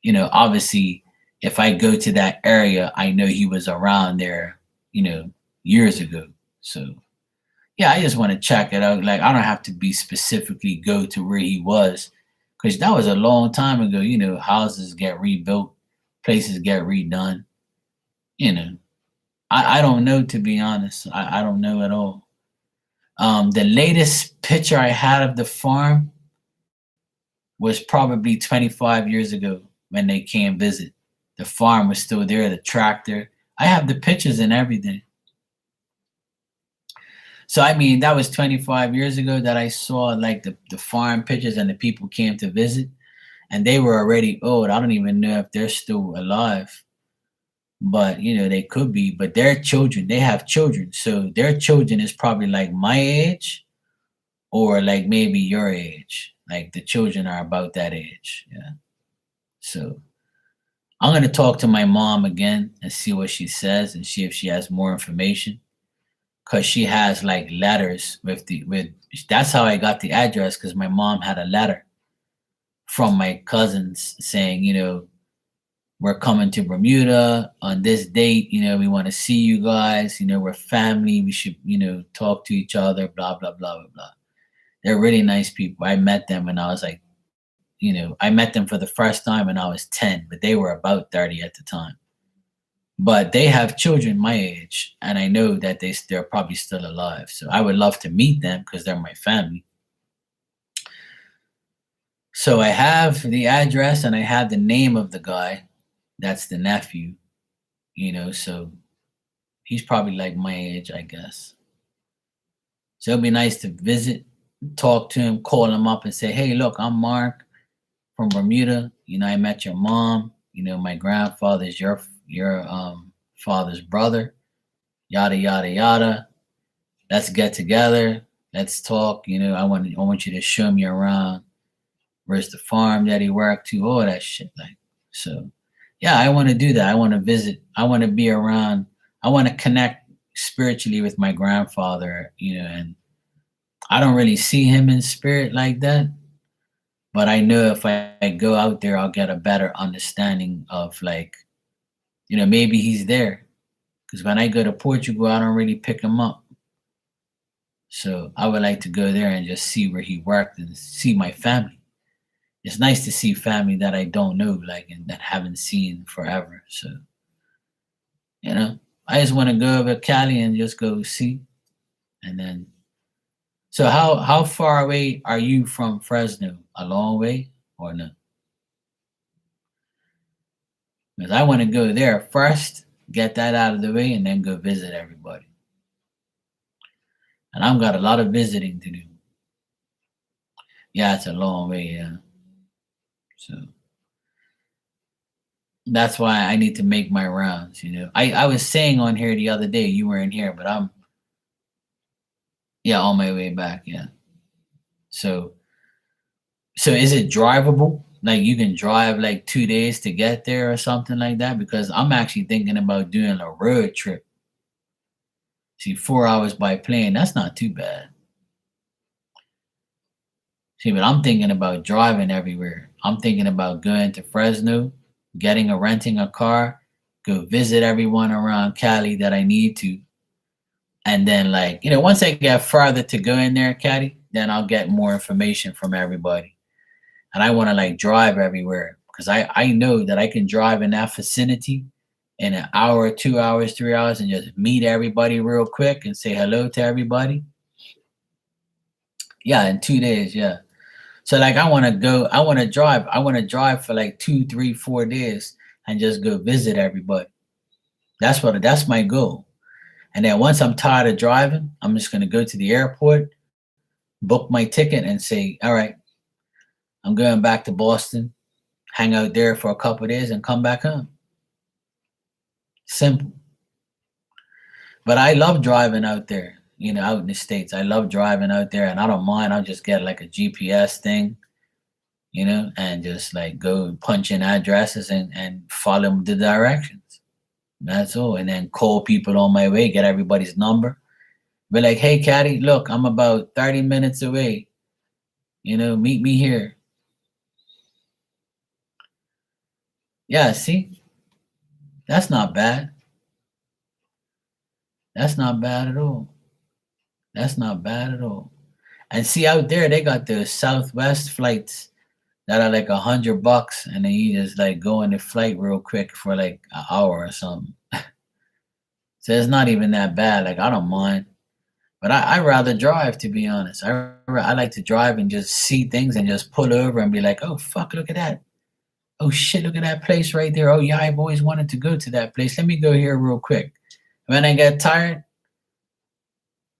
Obviously, if I go to that area, I know he was around there, years ago. So yeah, I just want to check it out. Like I don't have to be specifically go to where he was, because that was a long time ago. Houses get rebuilt, places get redone. You know, I don't know, to be honest. I don't know at all. The latest picture I had of the farm was probably 25 years ago when they came visit. The farm was still there, the tractor. I have the pictures and everything. So I mean, that was 25 years ago that I saw like the farm pictures and the people came to visit, and they were already old. I don't even know if they're still alive, but they could be. But their children, they have children, so their children is probably like my age or like maybe your age. Like the children are about that age. Yeah. So I'm gonna talk to my mom again and see what she says and see if she has more information. Cause she has like letters with that's how I got the address, because my mom had a letter from my cousins saying, we're coming to Bermuda on this date, we want to see you guys, we're family, we should, talk to each other, blah, blah, blah, blah, blah. They're really nice people. I met them when I was like, I met them for the first time when I was 10, but they were about 30 at the time. But they have children my age, and I know that they're probably still alive. So I would love to meet them because they're my family. So I have the address and I have the name of the guy. That's the nephew, so he's probably like my age, I guess. So it'd be nice to visit, talk to him, call him up and say, hey, look, I'm Mark from Bermuda. I met your mom. My grandfather's your father's brother. Yada yada yada. Let's get together. Let's talk. I want you to show me around. Where's the farm that he worked to? All that shit. Like, so yeah, I want to do that. I want to visit. I want to be around. I want to connect spiritually with my grandfather, and I don't really see him in spirit like that. But I know if I go out there, I'll get a better understanding of like, maybe he's there. Because when I go to Portugal, I don't really pick him up. So I would like to go there and just see where he worked and see my family. It's nice to see family that I don't know, like, and that haven't seen forever. So, I just want to go over Cali and just go see. And then, so how far away are you from Fresno? A long way or no? Because I want to go there first, get that out of the way, and then go visit everybody. And I've got a lot of visiting to do. Yeah, it's a long way, yeah. So That's why I need to make my rounds. I was saying on here the other day, you weren't here, but I'm, yeah, on my way back. Yeah. So so is it drivable? Like you can drive like 2 days to get there or something like that? Because I'm actually thinking about doing a road trip. See, 4 hours by plane, that's not too bad. See, but I'm thinking about driving everywhere. I'm thinking about going to Fresno, renting a car, go visit everyone around Cali that I need to. And then, like, once I get farther to go in there, Cali, then I'll get more information from everybody. And I want to like drive everywhere because I know that I can drive in that vicinity in an hour, 2 hours, 3 hours, and just meet everybody real quick and say hello to everybody. Yeah, in 2 days. Yeah. So like I want to drive for like 2, 3, 4 days and just go visit everybody. That's my goal. And then once I'm tired of driving, I'm just gonna go to the airport, book my ticket, and say, all right, I'm going back to Boston, hang out there for a couple of days, and come back home. Simple. But I love driving out there, out in the States. I love driving out there and I don't mind. I'll just get like a GPS thing, and just like go punch in addresses and follow the directions. That's all. And then call people on my way, get everybody's number. Be like, hey, Caddy, look, I'm about 30 minutes away. Meet me here. Yeah, see, that's not bad. That's not bad at all. That's not bad at all. And see, out there, they got the Southwest flights that are like $100, and then you just like go on the flight real quick for like an hour or something. So it's not even that bad. Like I don't mind, but I rather drive, to be honest. I like to drive and just see things and just pull over and be like, oh fuck, look at that. Oh shit, look at that place right there. Oh yeah, I've always wanted to go to that place. Let me go here real quick. When I get tired,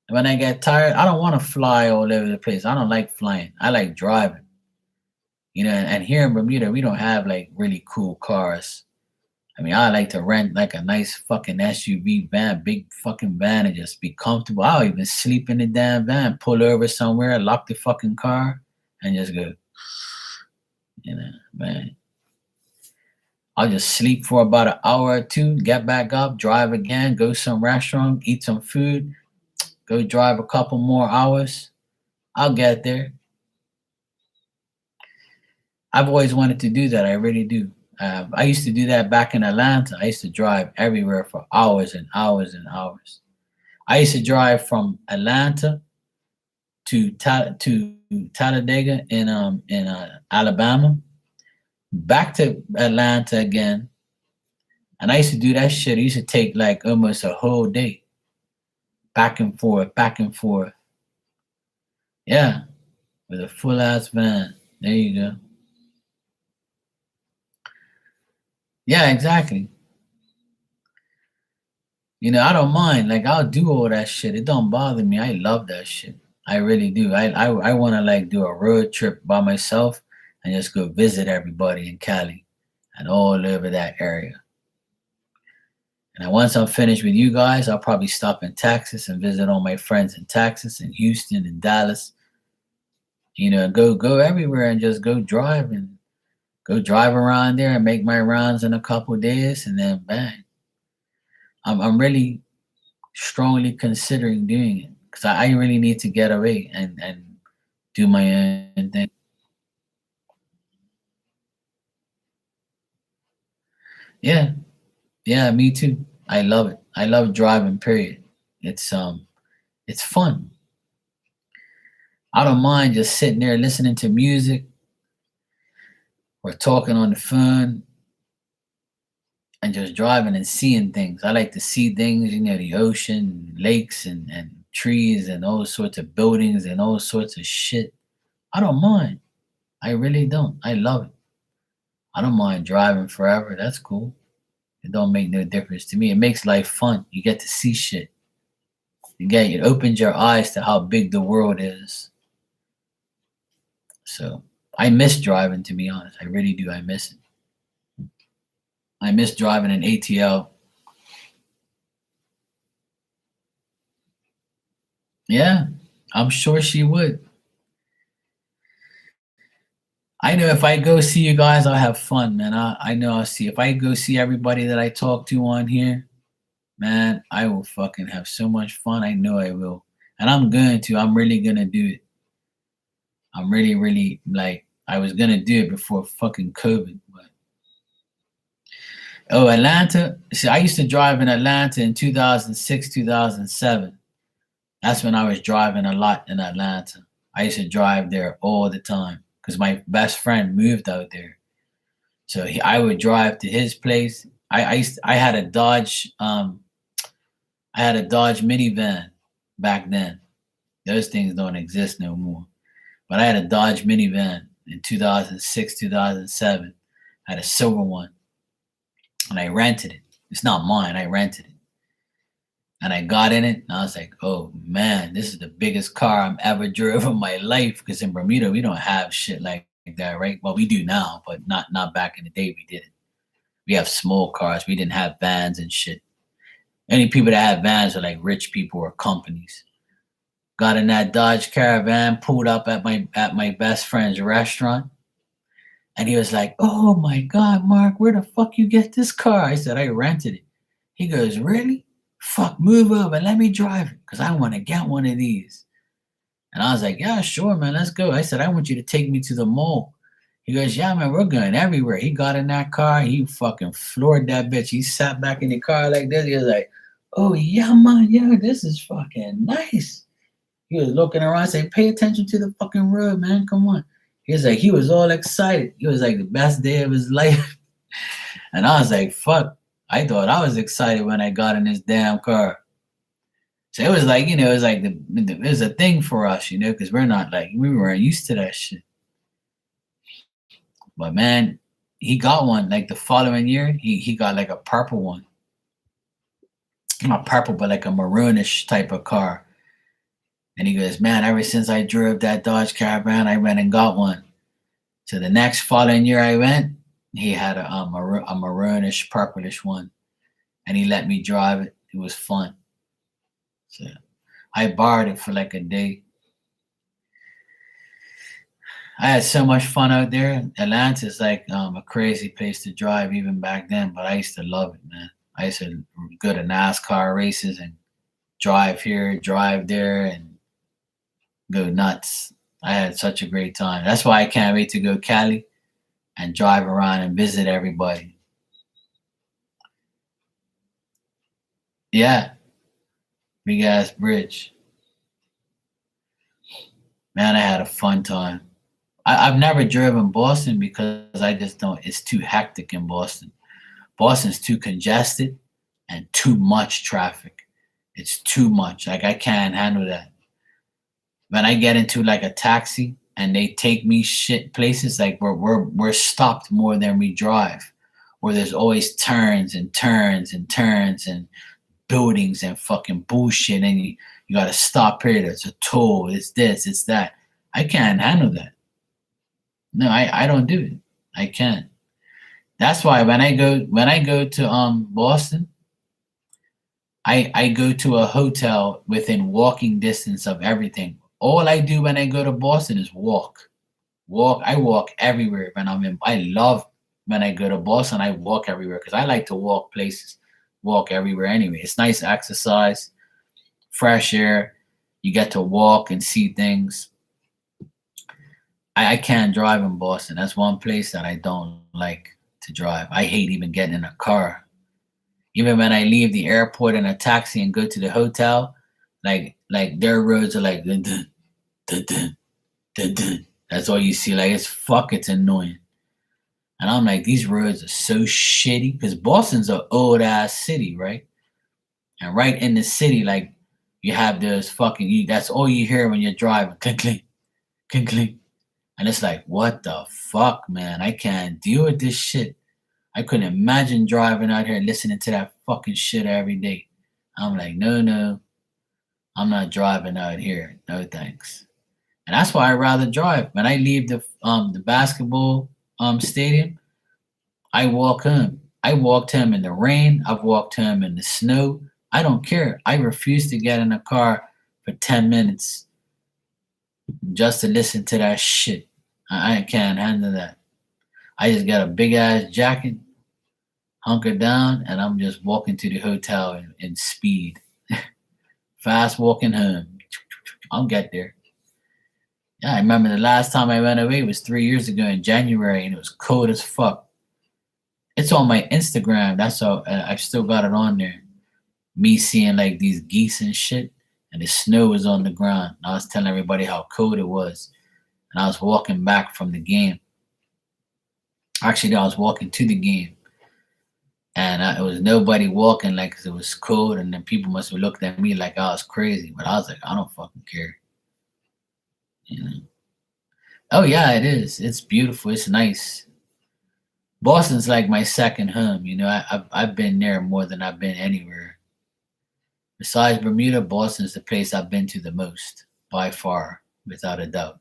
I don't want to fly all over the place. I don't like flying. I like driving. And here in Bermuda, we don't have like really cool cars. I mean, I like to rent like a nice fucking SUV van, big fucking van, and just be comfortable. I'll even sleep in the damn van, pull over somewhere, lock the fucking car, and just go. Man. I'll just sleep for about an hour or two, get back up, drive again, go to some restaurant, eat some food, go drive a couple more hours. I'll get there. I've always wanted to do that. I really do. I used to do that back in Atlanta. I used to drive everywhere for hours and hours and hours. I used to drive from Atlanta to Talladega in Alabama, back to Atlanta again, and I used to do that shit. It used to take like almost a whole day, back and forth, back and forth. Yeah, with a full ass van. There you go. Yeah, exactly. I don't mind. Like I'll do all that shit. It don't bother me. I love that shit. I really do. I want to like do a road trip by myself and just go visit everybody in Cali and all over that area. And then once I'm finished with you guys, I'll probably stop in Texas and visit all my friends in Texas and Houston and Dallas. Go everywhere and just go drive around there and make my rounds in a couple of days, and then bang. I'm really strongly considering doing it because I really need to get away and do my own thing. Yeah, yeah, me too. I love it. I love driving. Period. It's fun. I don't mind just sitting there listening to music or talking on the phone and just driving and seeing things. I like to see things, the ocean, lakes, and trees, and all sorts of buildings and all sorts of shit. I don't mind. I really don't. I love it. I don't mind driving forever. That's cool. It don't make no difference to me. It makes life fun. You get to see shit. It opens your eyes to how big the world is. So I miss driving, to be honest. I really do. I miss it. I miss driving an ATL. Yeah, I'm sure she would. I know if I go see you guys, I'll have fun, man. I know I'll see. If I go see everybody that I talk to on here, man, I will fucking have so much fun. I know I will. And I'm going to. I'm really gonna do it. I'm really, really like I was gonna do it before fucking COVID. But oh, Atlanta. See, I used to drive in Atlanta in 2006, 2007. That's when I was driving a lot in Atlanta. I used to drive there all the time because my best friend moved out there. So I would drive to his place. I had a Dodge I had a Dodge minivan back then. Those things don't exist no more. But I had a Dodge minivan in 2006, 2007. I had a silver one and I rented it. It's not mine. I rented it. And I got in it and I was like, oh man, this is the biggest car I'm ever drove in my life. Because in Bermuda, we don't have shit like that, right? Well, we do now, but not back in the day we didn't. We have small cars. We didn't have vans and shit. Any people that had vans were like rich people or companies. Got in that Dodge Caravan, pulled up at my best friend's restaurant, and he was like, "Oh my God, Mark, where the fuck you get this car?" I said, "I rented it." He goes, "Really? Fuck, move over, let me drive it, cause I want to get one of these." And I was like, "Yeah, sure, man, let's go." I said, "I want you to take me to the mall." He goes, "Yeah, man, we're going everywhere." He got in that car, he fucking floored that bitch. He sat back in the car like this. He was like, "Oh yeah, man, yeah, this is fucking nice." He was looking around, saying, "Pay attention to the fucking road, man. Come on." He was like, he was all excited. He was like the best day of his life. And I was like, fuck. I thought I was excited when I got in this damn car. So it was like, it was like it was a thing for us, because we're not like we weren't used to that shit. But man, he got one like the following year. He got like a purple one, not purple, but like a maroonish type of car. And he goes, "Man, ever since I drove that Dodge Caravan, I went and got one." So the next following year I went, he had a maroonish, purplish one, and he let me drive it. It was fun. So I borrowed it for like a day. I had so much fun out there. Atlanta's like a crazy place to drive even back then, but I used to love it, man. I used to go to NASCAR races and drive here, drive there, and go nuts. I had such a great time. That's why I can't wait to go Cali and drive around and visit everybody. Yeah, big ass bridge. Man, I had a fun time. I've never driven Boston because I just don't. It's too hectic in Boston. Boston's too congested and too much traffic. It's too much. Like I can't handle that. When I get into like a taxi and they take me shit places, like we're stopped more than we drive. Where there's always turns and turns and turns and buildings and fucking bullshit, and you gotta stop here. There's a toll. It's this. It's that. I can't handle that. No, I don't do it. I can't. That's why when I go to Boston, I go to a hotel within walking distance of everything. All I do when I go to Boston is walk. Walk. I walk everywhere when I'm in. I love when I go to Boston. I walk everywhere because I like to walk places, walk everywhere anyway. It's nice exercise, fresh air. You get to walk and see things. I can't drive in Boston. That's one place that I don't like to drive. I hate even getting in a car. Even when I leave the airport in a taxi and go to the hotel, like their roads are like dun, dun, dun, dun, dun, dun. That's all you see. Like it's annoying. And I'm like, these roads are so shitty because Boston's an old ass city, right? And right in the city, like you have those fucking that's all you hear when you're driving. Clink clink, clink clink. And it's like, what the fuck, man? I can't deal with this shit. I couldn't imagine driving out here and listening to that fucking shit every day. I'm like, no, no, I'm not driving out here. No thanks. And that's why I rather drive. When I leave the basketball stadium, I walk home. I walked him in the rain. I've walked him in the snow. I don't care. I refuse to get in a car for 10 minutes just to listen to that shit. I can't handle that. I just got a big ass jacket, hunker down, and I'm just walking to the hotel in speed. Fast walking home. I'll get there. Yeah, I remember the last time I went away was 3 years ago in January, and it was cold as fuck. It's on my Instagram. That's all. I still got it on there. Me seeing like these geese and shit, and the snow was on the ground. I was telling everybody how cold it was, and I was walking back from the game. Actually, I was walking to the game, and it was nobody walking like 'cause it was cold, and then people must have looked at me like I was crazy. But I was like, I don't fucking care. You know? Oh yeah, it is. It's beautiful. It's nice. Boston's like my second home. You know, I've been there more than I've been anywhere. Besides Bermuda, Boston's the place I've been to the most by far, without a doubt.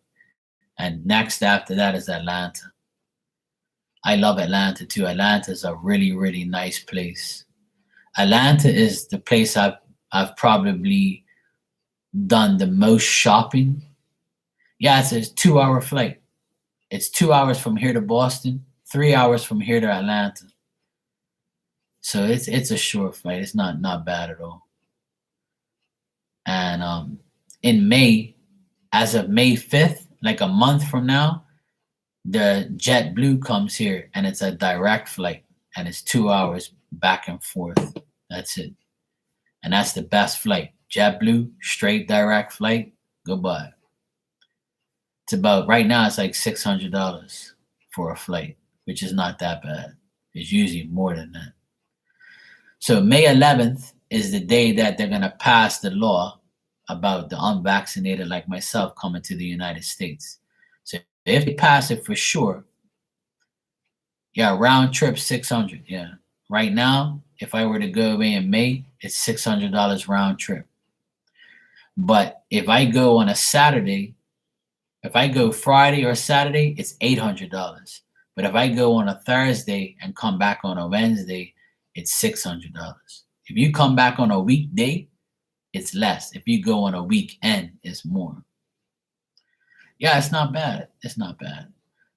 And next after that is Atlanta. I love Atlanta too. Atlanta is a really, really nice place. Atlanta is the place I've probably done the most shopping. Yeah, it's a 2 hour flight. It's 2 hours from here to Boston, 3 hours from here to Atlanta. So it's a short flight. It's not bad at all. And in May, as of May 5th, like a month from now, the JetBlue comes here and it's a direct flight and it's 2 hours back and forth. That's it. And that's the best flight. JetBlue, straight direct flight. Goodbye. It's about right now it's like $600 for a flight, which is not that bad. It's usually more than that. So May 11th is the day that they're gonna pass the law about the unvaccinated like myself coming to the United States. So if they pass it for sure, yeah, round trip 600. Yeah. Right now, if I were to go away in May, it's $600 round trip. But if I go on a Saturday, if I go Friday or Saturday, it's $800. But if I go on a Thursday and come back on a Wednesday, it's $600. If you come back on a weekday, it's less. If you go on a weekend, it's more. Yeah, it's not bad. It's not bad.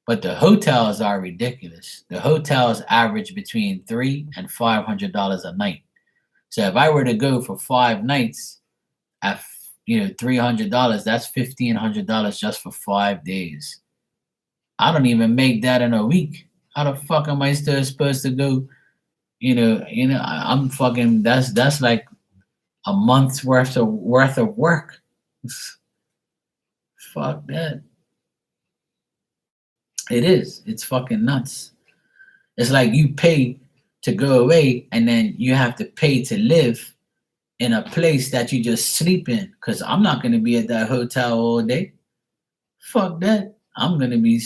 But the hotels are ridiculous. The hotels average between $300 and $500 a night. So if I were to go for 5 nights at $300, that's $1,500 just for 5 days. I don't even make that in a week. How the fuck am I still supposed to go? I'm fucking. That's like a month's worth of work. Fuck that. It is. It's fucking nuts. It's like you pay to go away and then you have to pay to live in a place that you just sleep in. Cause I'm not gonna be at that hotel all day. Fuck that. I'm gonna be,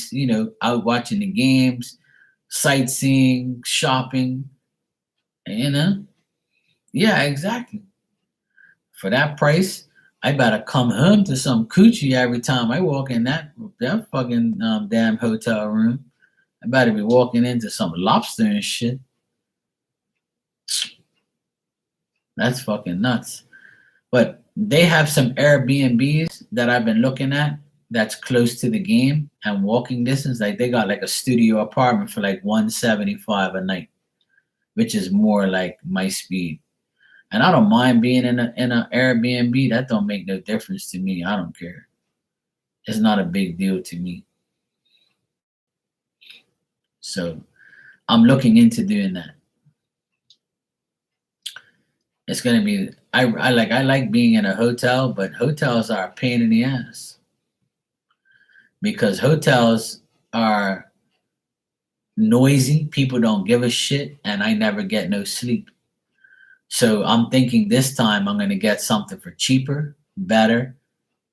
out watching the games, sightseeing, shopping, Yeah, exactly. For that price, I better come home to some coochie every time I walk in that fucking damn hotel room. I better be walking into some lobster and shit. That's fucking nuts. But they have some Airbnbs that I've been looking at that's close to the game and walking distance. Like they got like a studio apartment for like 175 a night, which is more like my speed. And I don't mind being in an Airbnb. That don't make no difference to me. I don't care. It's not a big deal to me. So I'm looking into doing that. It's gonna be I like being in a hotel, but hotels are a pain in the ass because hotels are noisy. People don't give a shit, and I never get no sleep. So I'm thinking this time I'm gonna get something for cheaper, better,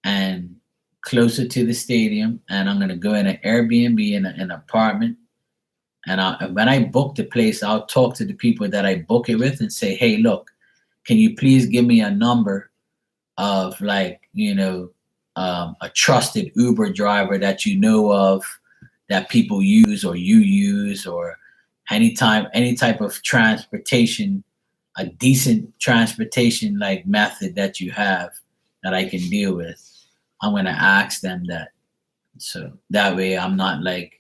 and closer to the stadium. And I'm gonna go in an Airbnb in an apartment. And when I book the place, I'll talk to the people that I book it with and say, hey, look, can you please give me a number of a trusted Uber driver that you know of that people use or you use or any type of transportation, a decent transportation like method that you have that I can deal with, I'm gonna ask them that. So that way I'm not like,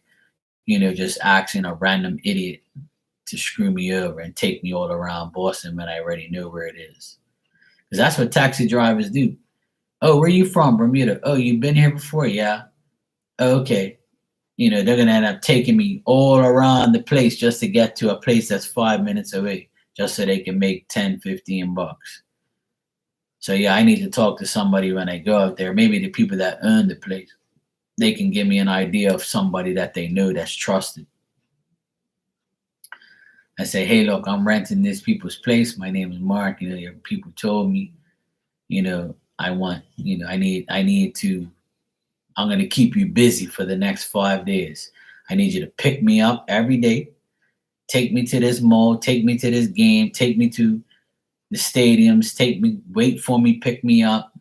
just asking a random idiot to screw me over and take me all around Boston when I already know where it is. Because that's what taxi drivers do. Oh, where you from? Bermuda. Oh, you've been here before? Yeah. Oh, okay. They're gonna end up taking me all around the place just to get to a place that's 5 minutes away, just so they can make 10, 15 bucks. So yeah, I need to talk to somebody when I go out there. Maybe the people that own the place. They can give me an idea of somebody that they know that's trusted. I say, hey, look, I'm renting this people's place. My name is Mark. Your people told me, I want, I need to, I'm going to keep you busy for the next 5 days. I need you to pick me up every day, take me to this mall, take me to this game, take me to the stadiums, wait for me, pick me up,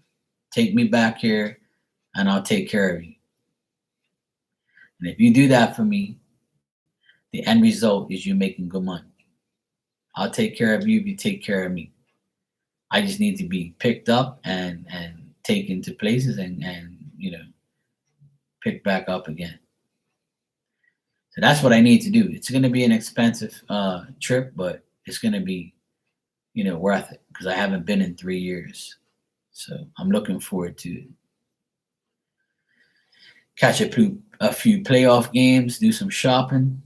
take me back here, and I'll take care of you. And if you do that for me, the end result is you making good money. I'll take care of you if you take care of me. I just need to be picked up and taken to places and picked back up again. So that's what I need to do. It's going to be an expensive trip, but it's going to be worth it because I haven't been in 3 years. So I'm looking forward to catch a few playoff games, do some shopping,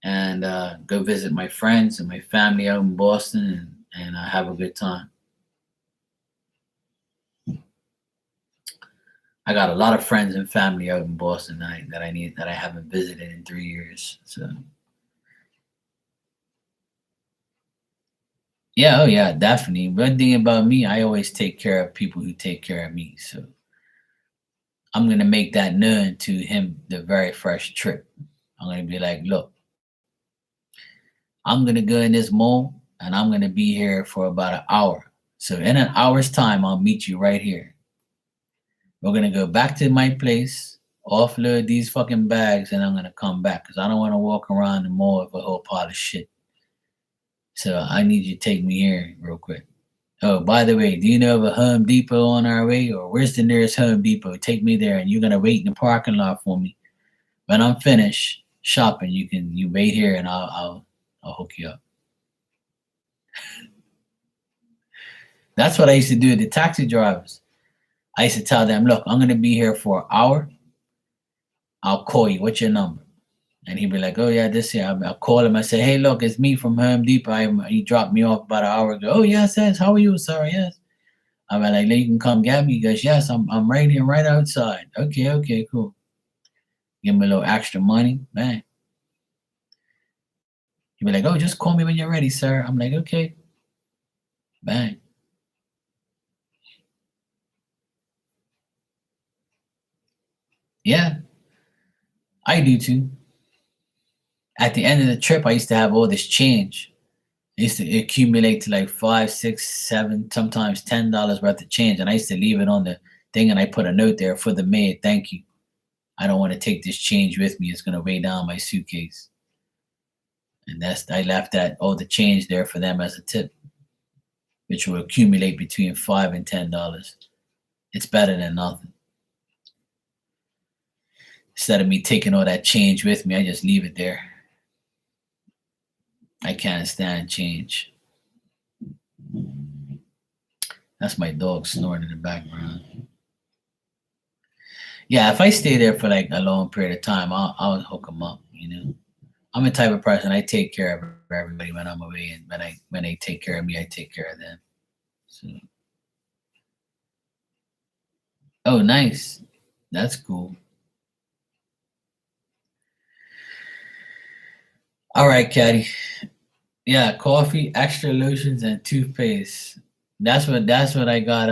and go visit my friends and my family out in Boston and have a good time. I got a lot of friends and family out in Boston that I haven't visited in 3 years. So yeah, oh yeah, definitely. One thing about me, I always take care of people who take care of me. So I'm gonna make that known to him the very first trip. I'm gonna be like, look, I'm gonna go in this mall and I'm gonna be here for about an hour. So in an hour's time, I'll meet you right here. We're gonna go back to my place, offload these fucking bags, and I'm gonna come back because I don't want to walk around the mall with a whole pile of shit. So I need you to take me here real quick. Oh, by the way, do you know of a Home Depot on our way, or where's the nearest Home Depot? Take me there, and you're gonna wait in the parking lot for me. When I'm finished shopping, you wait here, and I'll hook you up. That's what I used to do with the taxi drivers. I used to tell them, look, I'm gonna be here for an hour. I'll call you. What's your number? And he'd be like, oh yeah, this here. I'll call him. I say, hey, look, it's me from Home Depot. He dropped me off about an hour ago. Oh yes, yes. How are you, sir? Yes. I'm like, you can come get me. He goes, yes, I'm right here, right outside. Okay, cool. Give him a little extra money, man. He'd be like, oh, just call me when you're ready, sir. I'm like, okay. Bang. Yeah, I do too. At the end of the trip, I used to have all this change. I used to accumulate to like 5, 6, 7, sometimes $10 worth of change. And I used to leave it on the thing and I put a note there for the maid, thank you. I don't want to take this change with me. It's gonna weigh down my suitcase. And I left that all the change there for them as a tip, which will accumulate between $5 and $10. It's better than nothing. Instead of me taking all that change with me, I just leave it there. I can't stand change. That's my dog snoring in the background. Yeah, if I stay there for like a long period of time, I'll hook them up. I'm the type of person I take care of everybody when I'm away, and when they take care of me, I take care of them. So, oh, nice. That's cool. All right, Caddy. Yeah, coffee, extra lotions, and toothpaste. That's what I got.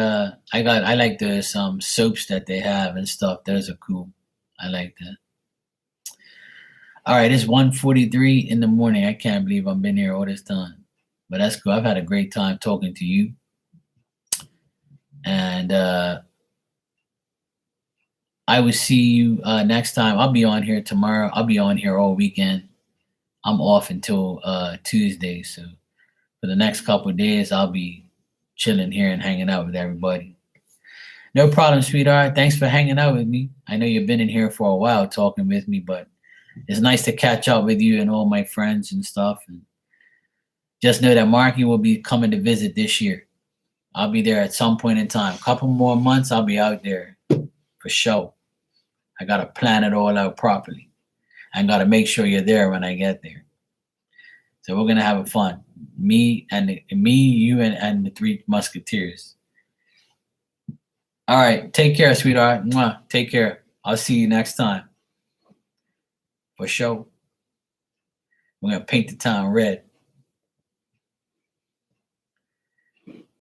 I like the soaps that they have and stuff. Those are cool. I like that. All right, it's 1:43 in the morning. I can't believe I've been here all this time. But that's cool. I've had a great time talking to you. And I will see you next time. I'll be on here tomorrow. I'll be on here all weekend. I'm off until Tuesday, so for the next couple of days, I'll be chilling here and hanging out with everybody. No problem, sweetheart. Thanks for hanging out with me. I know you've been in here for a while talking with me, but it's nice to catch up with you and all my friends and stuff. And just know that Marky will be coming to visit this year. I'll be there at some point in time. A couple more months, I'll be out there for sure. I gotta plan it all out properly. I gotta make sure you're there when I get there. So we're gonna have a fun. Me, you, and the three musketeers. All right. Take care, sweetheart. Mwah. Take care. I'll see you next time. For sure. We're gonna paint the town red.